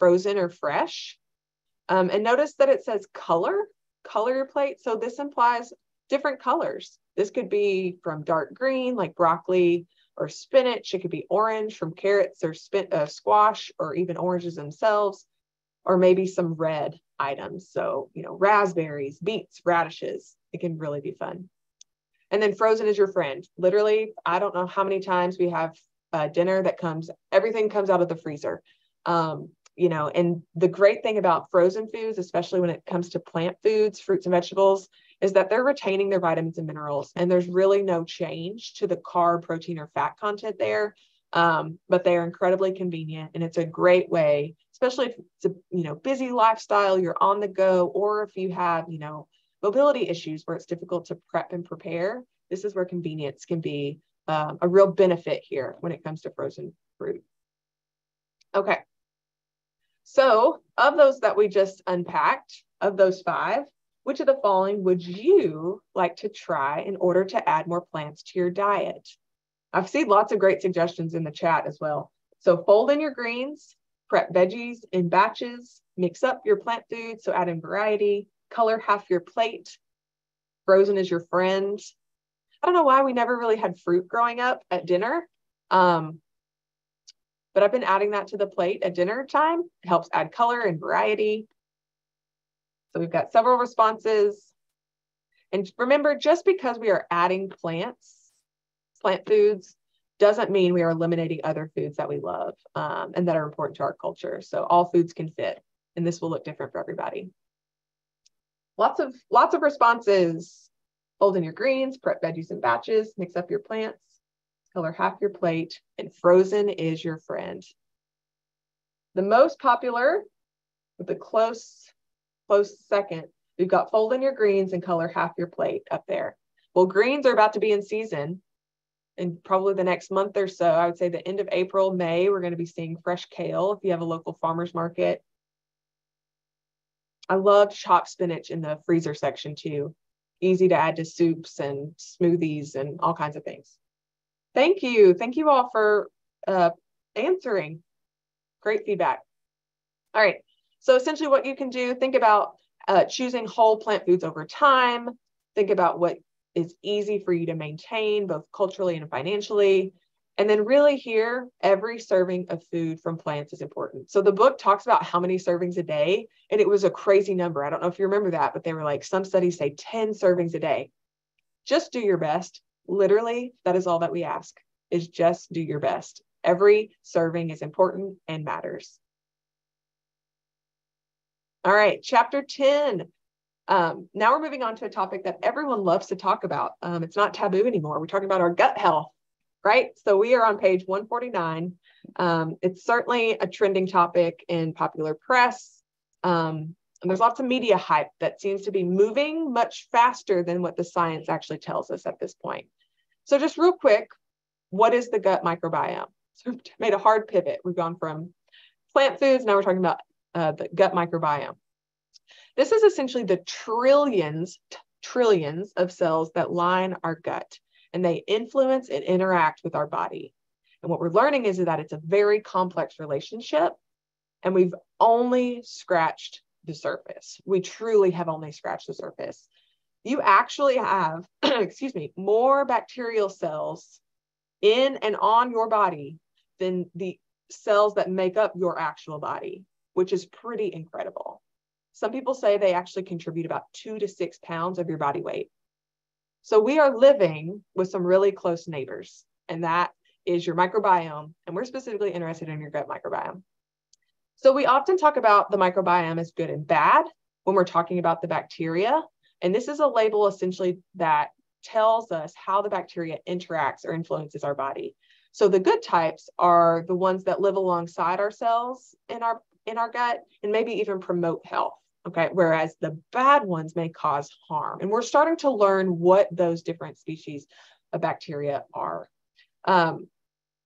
frozen, or fresh. And notice that it says color your plate. So this implies different colors. This could be from dark green, like broccoli or spinach. It could be orange from carrots or squash, or even oranges themselves, or maybe some red items. So, raspberries, beets, radishes. It can really be fun. And then frozen is your friend. Literally, I don't know how many times we have dinner that everything comes out of the freezer. And the great thing about frozen foods, especially when it comes to plant foods, fruits and vegetables, is that they're retaining their vitamins and minerals, and there's really no change to the carb, protein, or fat content there. But they are incredibly convenient, and it's a great way, especially if it's a busy lifestyle, you're on the go, or if you have mobility issues where it's difficult to prep and prepare. This is where convenience can be a real benefit here when it comes to frozen fruit. Okay, so of those that we just unpacked, of those 5, which of the following would you like to try in order to add more plants to your diet? I've seen lots of great suggestions in the chat as well. So fold in your greens, prep veggies in batches, mix up your plant foods, so add in variety, color half your plate, frozen is your friend. I don't know why we never really had fruit growing up at dinner, but I've been adding that to the plate at dinner time. It helps add color and variety. So we've got several responses. And remember, just because we are adding plant foods, doesn't mean we are eliminating other foods that we love and that are important to our culture. So all foods can fit, and this will look different for everybody. Lots of responses. Fold in your greens, prep veggies in batches, mix up your plants, color half your plate, and frozen is your friend. The most popular, with a close second, we've got fold in your greens and color half your plate up there. Well, greens are about to be in season. In probably the next month or so, I would say the end of April, May, we're going to be seeing fresh kale if you have a local farmer's market. I love chopped spinach in the freezer section too. Easy to add to soups and smoothies and all kinds of things. Thank you. Thank you all for answering. Great feedback. All right. So essentially what you can do, think about choosing whole plant foods over time. Think about what is easy for you to maintain, both culturally and financially. And then really here, every serving of food from plants is important. So the book talks about how many servings a day, and it was a crazy number. I don't know if you remember that, but they were like, some studies say 10 servings a day. Just do your best. Literally, that is all that we ask, is just do your best. Every serving is important and matters. All right, chapter 10. Now we're moving on to a topic that everyone loves to talk about. It's not taboo anymore. We're talking about our gut health, right? So we are on page 149. It's certainly a trending topic in popular press. And there's lots of media hype that seems to be moving much faster than what the science actually tells us at this point. So just real quick, what is the gut microbiome? So we've made a hard pivot. We've gone from plant foods, now we're talking about the gut microbiome. This is essentially the trillions of cells that line our gut, and they influence and interact with our body. And what we're learning is that it's a very complex relationship, and we've only scratched the surface. We truly have only scratched the surface. You actually have, excuse me, more bacterial cells in and on your body than the cells that make up your actual body, which is pretty incredible. Some people say they actually contribute about 2 to 6 pounds of your body weight. So we are living with some really close neighbors, and that is your microbiome. And we're specifically interested in your gut microbiome. So we often talk about the microbiome as good and bad when we're talking about the bacteria. And this is a label essentially that tells us how the bacteria interacts or influences our body. So the good types are the ones that live alongside our cells in our gut and maybe even promote health. Okay, whereas the bad ones may cause harm. And we're starting to learn what those different species of bacteria are.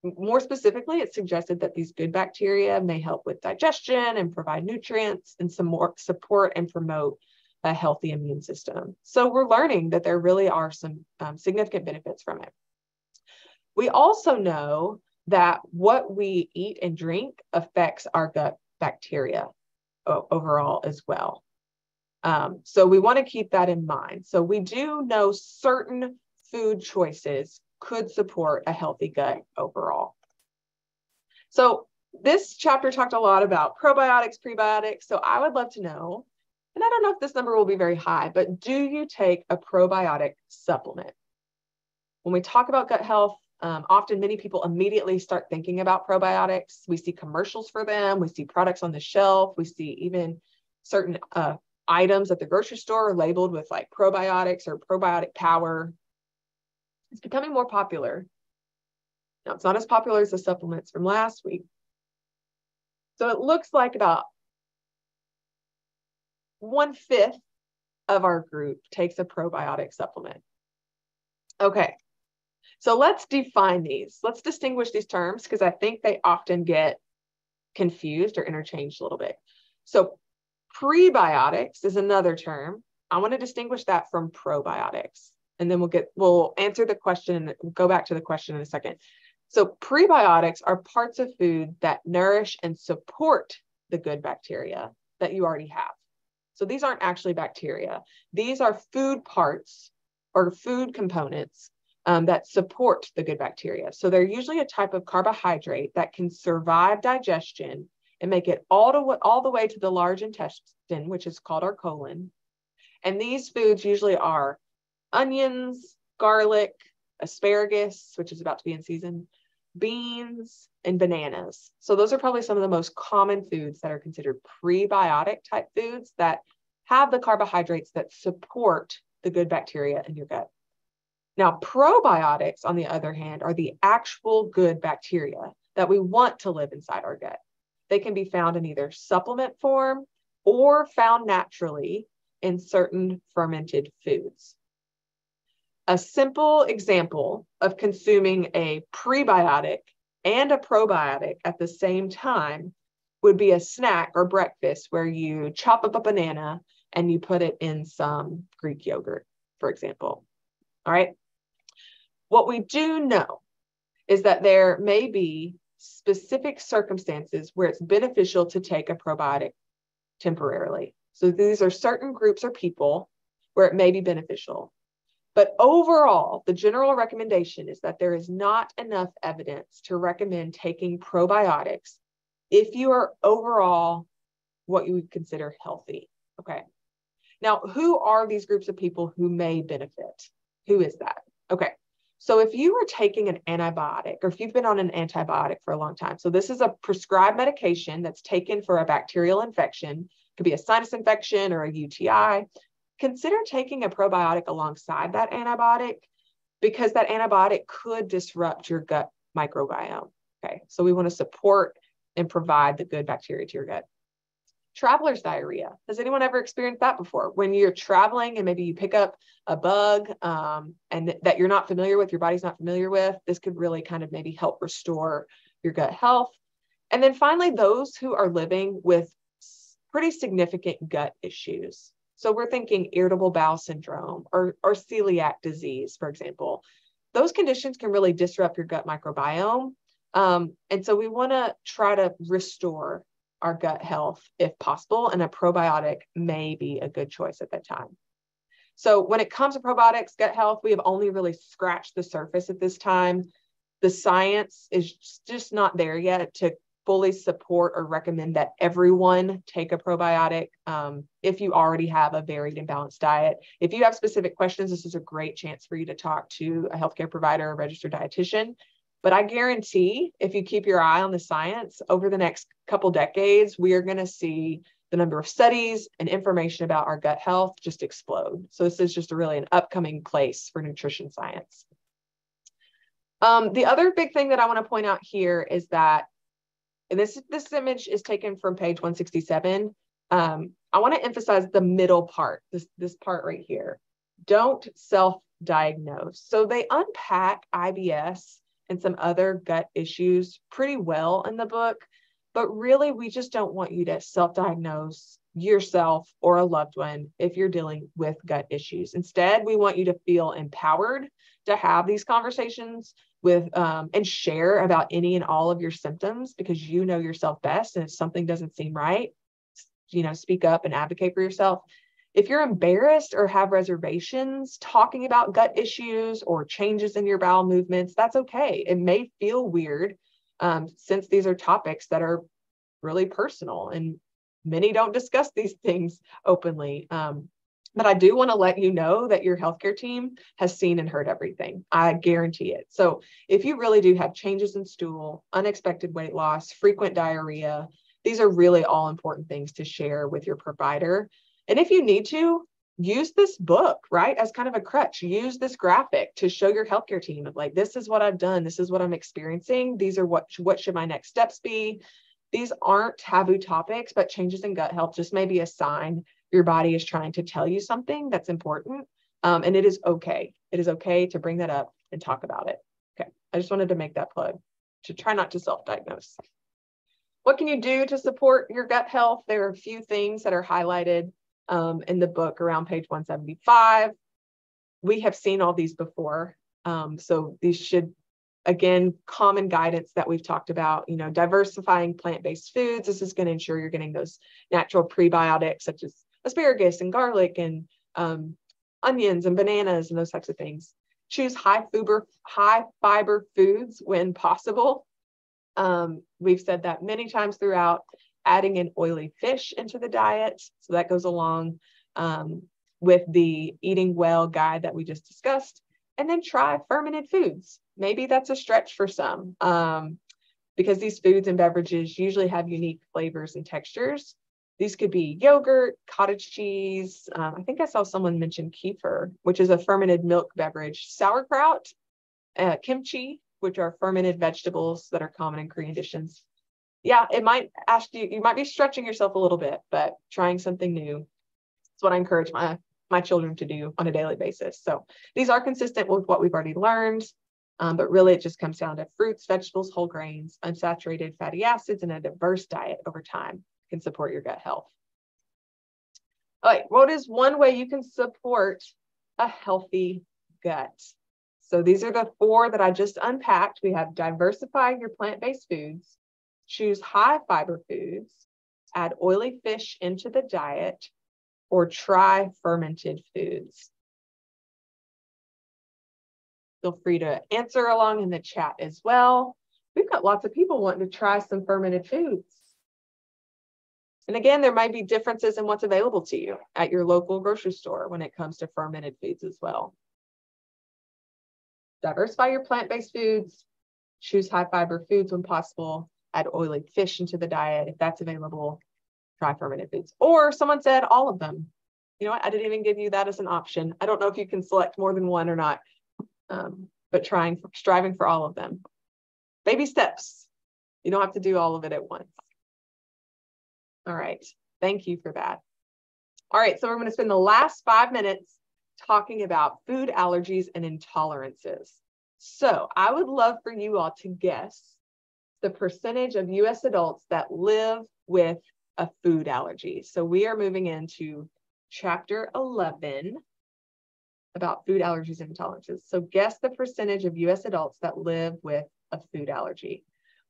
More specifically, it's suggested that these good bacteria may help with digestion and provide nutrients and some more support and promote a healthy immune system. So we're learning that there really are some significant benefits from it. We also know that what we eat and drink affects our gut bacteria overall as well. So we want to keep that in mind. So we do know certain food choices could support a healthy gut overall. So this chapter talked a lot about probiotics, prebiotics. So I would love to know, and I don't know if this number will be very high, but do you take a probiotic supplement? When we talk about gut health, often many people immediately start thinking about probiotics. We see commercials for them. We see products on the shelf. We see even certain items at the grocery store labeled with like probiotics or probiotic power. It's becoming more popular. Now, it's not as popular as the supplements from last week. So it looks like about 1/5 of our group takes a probiotic supplement. Okay. So let's define these. Let's distinguish these terms because I think they often get confused or interchanged a little bit. So prebiotics is another term. I want to distinguish that from probiotics. And then we'll answer the question and we'll go back to the question in a second. So prebiotics are parts of food that nourish and support the good bacteria that you already have. So these aren't actually bacteria. These are food parts or food components that support the good bacteria. So they're usually a type of carbohydrate that can survive digestion and make it all the way to the large intestine, which is called our colon. And these foods usually are onions, garlic, asparagus, which is about to be in season, beans, and bananas. So those are probably some of the most common foods that are considered prebiotic type foods that have the carbohydrates that support the good bacteria in your gut. Now, probiotics, on the other hand, are the actual good bacteria that we want to live inside our gut. They can be found in either supplement form or found naturally in certain fermented foods. A simple example of consuming a prebiotic and a probiotic at the same time would be a snack or breakfast where you chop up a banana and you put it in some Greek yogurt, for example. All right. What we do know is that there may be specific circumstances where it's beneficial to take a probiotic temporarily. So these are certain groups or people where it may be beneficial. But overall, the general recommendation is that there is not enough evidence to recommend taking probiotics if you are overall what you would consider healthy. Okay. Now, who are these groups of people who may benefit? Who is that? Okay. So if you are taking an antibiotic or if you've been on an antibiotic for a long time, so this is a prescribed medication that's taken for a bacterial infection, could be a sinus infection or a UTI, consider taking a probiotic alongside that antibiotic, because that antibiotic could disrupt your gut microbiome. Okay, so we want to support and provide the good bacteria to your gut. Traveler's diarrhea. Has anyone ever experienced that before? When you're traveling and maybe you pick up a bug and that you're not familiar with, your body's not familiar with, this could really kind of maybe help restore your gut health. And then finally, those who are living with pretty significant gut issues. So we're thinking irritable bowel syndrome or celiac disease, for example. Those conditions can really disrupt your gut microbiome. And so we want to try to restore our gut health if possible, and a probiotic may be a good choice at that time. So when it comes to probiotics, gut health, we have only really scratched the surface at this time. The science is just not there yet to fully support or recommend that everyone take a probiotic if you already have a varied and balanced diet. If you have specific questions, this is a great chance for you to talk to a healthcare provider or registered dietitian. But I guarantee if you keep your eye on the science, over the next couple decades, we are going to see the number of studies and information about our gut health just explode. So this is just really an upcoming place for nutrition science. The other big thing that I want to point out here is that, and this image is taken from page 167. I want to emphasize the middle part, this part right here. Don't self-diagnose. So they unpack IBS and some other gut issues pretty well in the book, but really we just don't want you to self-diagnose yourself or a loved one if you're dealing with gut issues. Instead, we want you to feel empowered to have these conversations with and share about any and all of your symptoms, because you know yourself best. And if something doesn't seem right, speak up and advocate for yourself. If you're embarrassed or have reservations talking about gut issues or changes in your bowel movements, that's okay. It may feel weird since these are topics that are really personal and many don't discuss these things openly. But I do want to let you know that your healthcare team has seen and heard everything. I guarantee it. So if you really do have changes in stool, unexpected weight loss, frequent diarrhea, these are really all important things to share with your provider. And if you need to, use this book, right, as kind of a crutch. Use this graphic to show your healthcare team of like, this is what I've done. This is what I'm experiencing. These are what should my next steps be. These aren't taboo topics, but changes in gut health just may be a sign your body is trying to tell you something that's important. And it is okay. It is okay to bring that up and talk about it. Okay. I just wanted to make that plug to try not to self-diagnose. What can you do to support your gut health? There are a few things that are highlighted in the book around page 175. We have seen all these before. So these should, again, common guidance that we've talked about, diversifying plant-based foods. This is going to ensure you're getting those natural prebiotics such as asparagus and garlic and onions and bananas and those types of things. Choose high fiber foods when possible. We've said that many times throughout. Adding in oily fish into the diet. So that goes along with the eating well guide that we just discussed. And then try fermented foods. Maybe that's a stretch for some because these foods and beverages usually have unique flavors and textures. These could be yogurt, cottage cheese. I think I saw someone mention kefir, which is a fermented milk beverage, sauerkraut, kimchi, which are fermented vegetables that are common in Korean dishes. Yeah, it might ask you might be stretching yourself a little bit, but trying something new. That's what I encourage my children to do on a daily basis. So these are consistent with what we've already learned, but really it just comes down to fruits, vegetables, whole grains, unsaturated fatty acids, and a diverse diet over time can support your gut health. All right, what is one way you can support a healthy gut? So these are the 4 that I just unpacked. We have diversify your plant-based foods, choose high fiber foods, add oily fish into the diet, or try fermented foods. Feel free to answer along in the chat as well. We've got lots of people wanting to try some fermented foods. And again, there might be differences in what's available to you at your local grocery store when it comes to fermented foods as well. Diversify your plant-based foods, choose high fiber foods when possible, add oily fish into the diet if that's available, try fermented foods. Or someone said all of them. You know what? I didn't even give you that as an option. I don't know if you can select more than one or not, but striving for all of them. Baby steps. You don't have to do all of it at once. All right. Thank you for that. All right. So we're going to spend the last 5 minutes talking about food allergies and intolerances. So I would love for you all to guess the percentage of US adults that live with a food allergy. So we are moving into chapter 11 about food allergies and intolerances. So guess the percentage of US adults that live with a food allergy.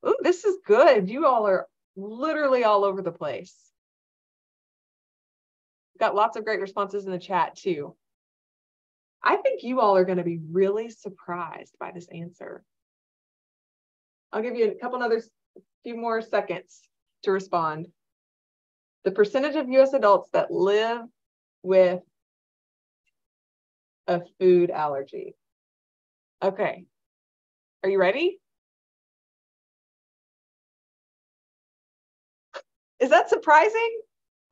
Ooh, this is good. You all are literally all over the place. Got lots of great responses in the chat too. I think you all are going to be really surprised by this answer. I'll give you a few more seconds to respond. The percentage of US adults that live with a food allergy. Okay. Are you ready? Is that surprising?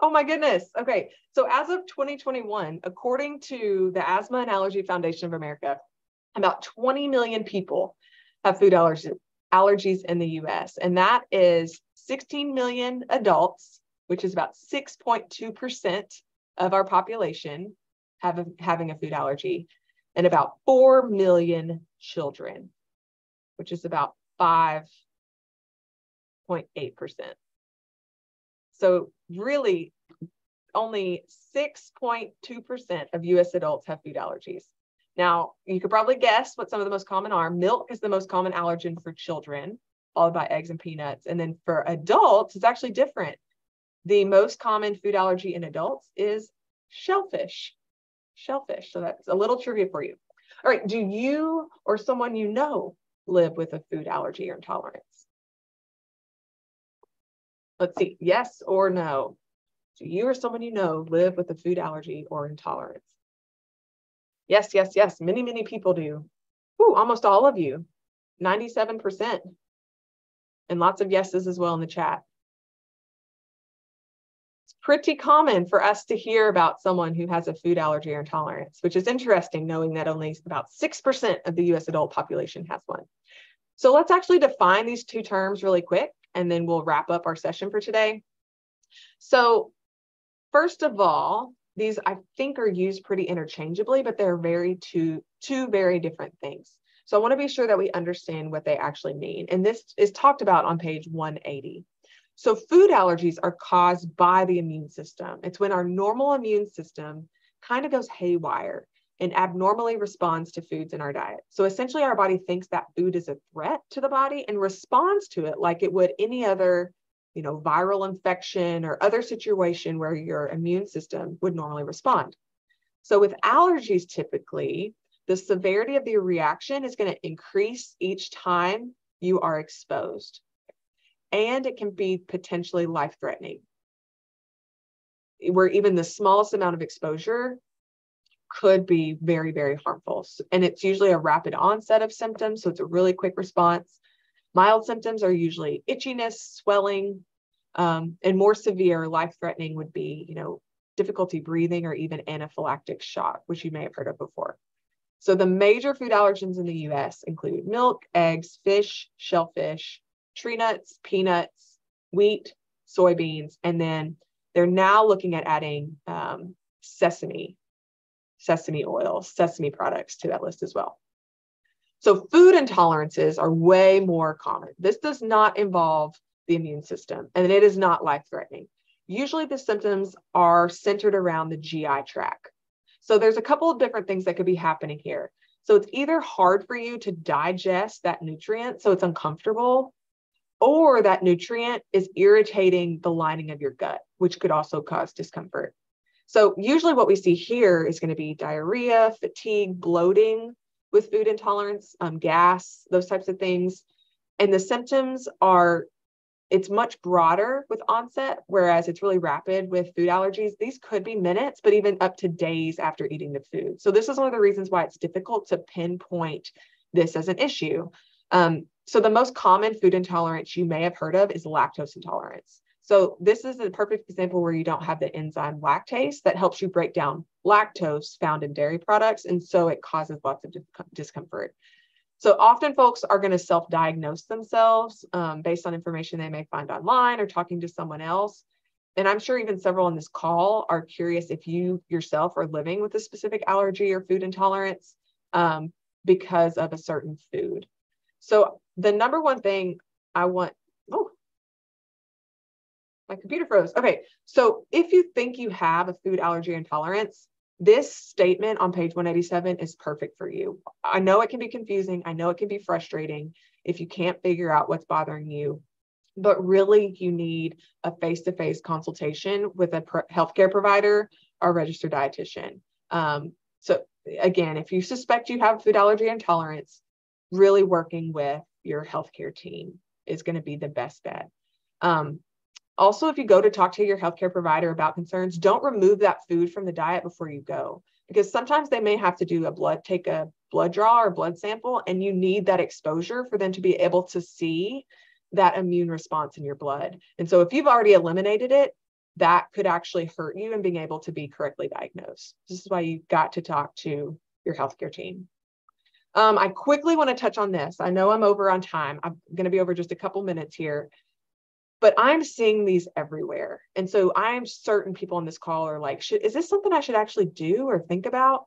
Oh my goodness. Okay. So as of 2021, according to the Asthma and Allergy Foundation of America, about 20 million people have food allergies in the US. And that is 16 million adults, which is about 6.2% of our population having a food allergy, and about 4 million children, which is about 5.8%. So really, only 6.2% of US adults have food allergies. Now, you could probably guess what some of the most common are. Milk is the most common allergen for children, followed by eggs and peanuts. And then for adults, it's actually different. The most common food allergy in adults is shellfish. Shellfish. So that's a little trivia for you. All right. Do you or someone you know live with a food allergy or intolerance? Let's see. Yes or no? Do you or someone you know live with a food allergy or intolerance? Yes, yes, yes. Many, many people do. Ooh, almost all of you. 97%. And lots of yeses as well in the chat. It's pretty common for us to hear about someone who has a food allergy or intolerance, which is interesting, knowing that only about 6% of the US adult population has one. So let's actually define these two terms really quick, and then we'll wrap up our session for today. So first of all, these I think are used pretty interchangeably, but they're two very different things. So I want to be sure that we understand what they actually mean. And this is talked about on page 180. So food allergies are caused by the immune system. It's when our normal immune system kind of goes haywire and abnormally responds to foods in our diet. So essentially our body thinks that food is a threat to the body and responds to it like it would any other, viral infection or other situation where your immune system would normally respond. So with allergies, typically, the severity of the reaction is going to increase each time you are exposed. And it can be potentially life-threatening, where even the smallest amount of exposure could be very, very harmful. And it's usually a rapid onset of symptoms, so it's a really quick response. Mild symptoms are usually itchiness, swelling, and more severe, life-threatening would be, difficulty breathing or even anaphylactic shock, which you may have heard of before. So the major food allergens in the US include milk, eggs, fish, shellfish, tree nuts, peanuts, wheat, soybeans, and then they're now looking at adding sesame oil, sesame products to that list as well. So food intolerances are way more common. This does not involve the immune system, and it is not life-threatening. Usually the symptoms are centered around the GI tract. So there's a couple of different things that could be happening here. So it's either hard for you to digest that nutrient, so it's uncomfortable, or that nutrient is irritating the lining of your gut, which could also cause discomfort. So usually what we see here is going to be diarrhea, fatigue, bloating with food intolerance, gas, those types of things. And the symptoms it's much broader with onset, whereas it's really rapid with food allergies. These could be minutes, but even up to days after eating the food. So this is one of the reasons why it's difficult to pinpoint this as an issue. So the most common food intolerance you may have heard of is lactose intolerance. So this is a perfect example where you don't have the enzyme lactase that helps you break down lactose found in dairy products. And so it causes lots of discomfort. So often folks are going to self-diagnose themselves based on information they may find online or talking to someone else. And I'm sure even several on this call are curious if you yourself are living with a specific allergy or food intolerance because of a certain food. So the number one thing I want, oh, my computer froze. Okay, so if you think you have a food allergy intolerance, this statement on page 187 is perfect for you. I know it can be confusing. I know it can be frustrating if you can't figure out what's bothering you, but really you need a face-to-face consultation with a healthcare provider or registered dietitian. So again, if you suspect you have food allergy intolerance, really working with your healthcare team is going to be the best bet. Also, if you go to talk to your healthcare provider about concerns, don't remove that food from the diet before you go, because sometimes they may have to do take a blood draw or blood sample, and you need that exposure for them to be able to see that immune response in your blood. And so if you've already eliminated it, that could actually hurt you in being able to be correctly diagnosed. This is why you've got to talk to your healthcare team. I quickly want to touch on this. I know I'm over on time. I'm going to be over just a couple minutes here. But I'm seeing these everywhere. And so I'm certain people on this call are like, is this something I should actually do or think about?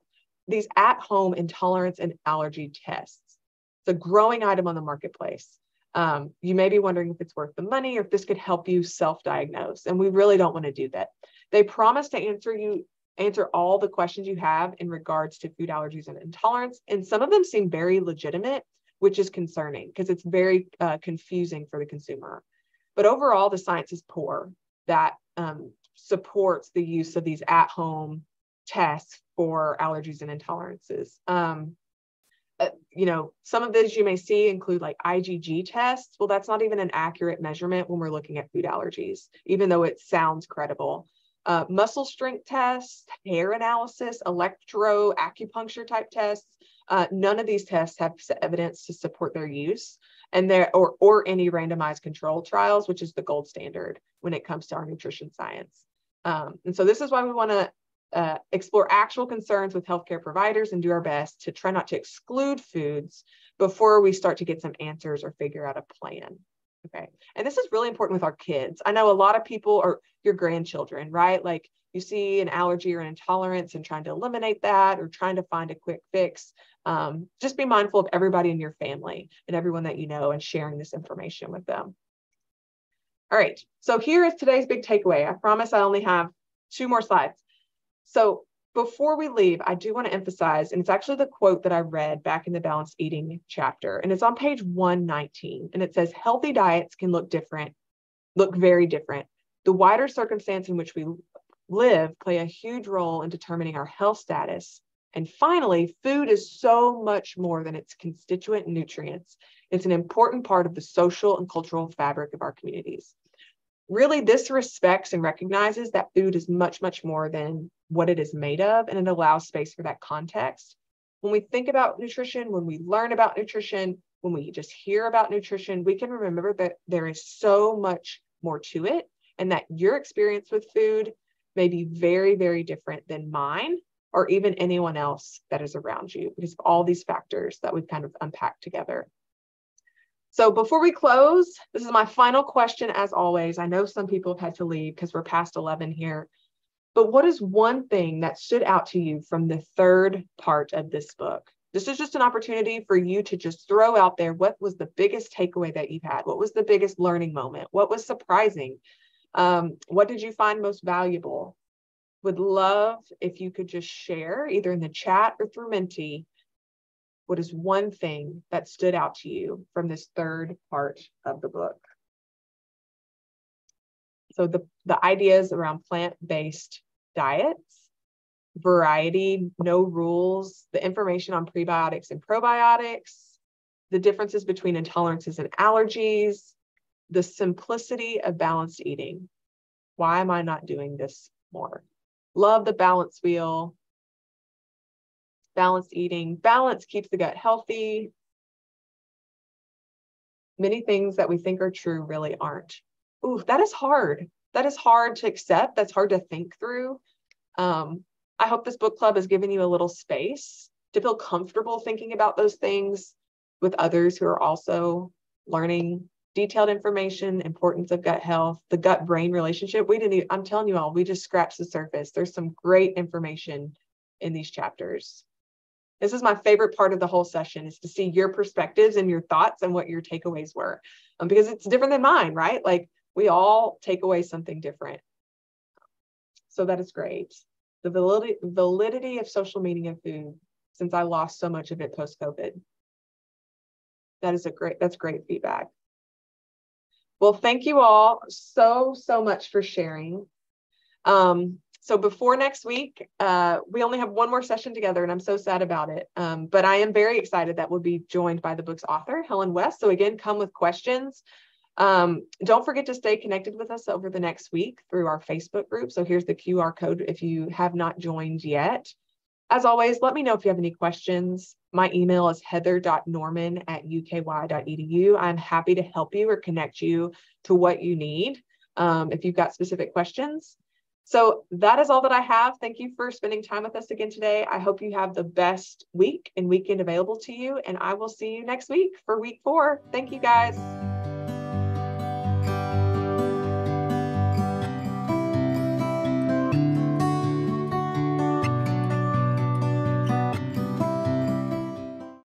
These at-home intolerance and allergy tests. It's a growing item on the marketplace. You may be wondering if it's worth the money or if this could help you self-diagnose. And we really don't want to do that. They promise to answer all the questions you have in regards to food allergies and intolerance. And some of them seem very legitimate, which is concerning because it's very confusing for the consumer. But overall, the science is poor that supports the use of these at-home tests for allergies and intolerances. Some of those you may see include like IgG tests. Well, that's not even an accurate measurement when we're looking at food allergies, even though it sounds credible. Muscle strength tests, hair analysis, acupuncture type tests. None of these tests have evidence to support their use, and or any randomized control trials, which is the gold standard when it comes to our nutrition science. And so this is why we want to explore actual concerns with healthcare providers and do our best to try not to exclude foods before we start to get some answers or figure out a plan. Okay. And this is really important with our kids. I know a lot of people are your grandchildren, right? Like you see an allergy or an intolerance and trying to eliminate that or trying to find a quick fix. Just be mindful of everybody in your family and everyone that you know and sharing this information with them. All right. So here is today's big takeaway. I promise I only have 2 more slides. So before we leave, I do want to emphasize, and it's actually the quote that I read back in the balanced eating chapter, and it's on page 119, and it says, healthy diets can look very different. The wider circumstance in which we live play a huge role in determining our health status. And finally, food is so much more than its constituent nutrients. It's an important part of the social and cultural fabric of our communities. Really, this respects and recognizes that food is much, much more than what it is made of, and it allows space for that context. When we think about nutrition, when we learn about nutrition, when we just hear about nutrition, we can remember that there is so much more to it, and that your experience with food may be very, very different than mine or even anyone else that is around you, because of all these factors that we've kind of unpacked together. So before we close, this is my final question as always. I know some people have had to leave because we're past 11 here, but what is one thing that stood out to you from the 3rd part of this book? This is just an opportunity for you to just throw out there, what was the biggest takeaway that you've had? What was the biggest learning moment? What was surprising? What did you find most valuable? Would love if you could just share either in the chat or through Menti, what is one thing that stood out to you from this 3rd part of the book? So the ideas around plant-based diets, variety, no rules, the information on prebiotics and probiotics, the differences between intolerances and allergies, the simplicity of balanced eating. Why am I not doing this more? Love the balance wheel. Balanced eating. Balance keeps the gut healthy. Many things that we think are true really aren't. ooh, that is hard. That is hard to accept. That's hard to think through. I hope this book club has given you a little space to feel comfortable thinking about those things with others who are also learning detailed information, importance of gut health, the gut-brain relationship. I'm telling you all, we just scratched the surface. There's some great information in these chapters. This is my favorite part of the whole session, is to see your perspectives and your thoughts and what your takeaways were, because it's different than mine, right? Like, we all take away something different. So that is great. The validity of social meaning of food, since I lost so much of it post-COVID. That's great feedback. Well, thank you all so much for sharing. So before next week, we only have one more session together, and I'm so sad about it. But I am very excited that we'll be joined by the book's author, Helen West. So again, come with questions. Don't forget to stay connected with us over the next week through our Facebook group. So here's the QR code if you have not joined yet. As always, let me know if you have any questions. My email is heather.norman@uky.edu. I'm happy to help you or connect you to what you need if you've got specific questions. So that is all that I have. Thank you for spending time with us again today. I hope you have the best week and weekend available to you, and I will see you next week for week 4. Thank you, guys.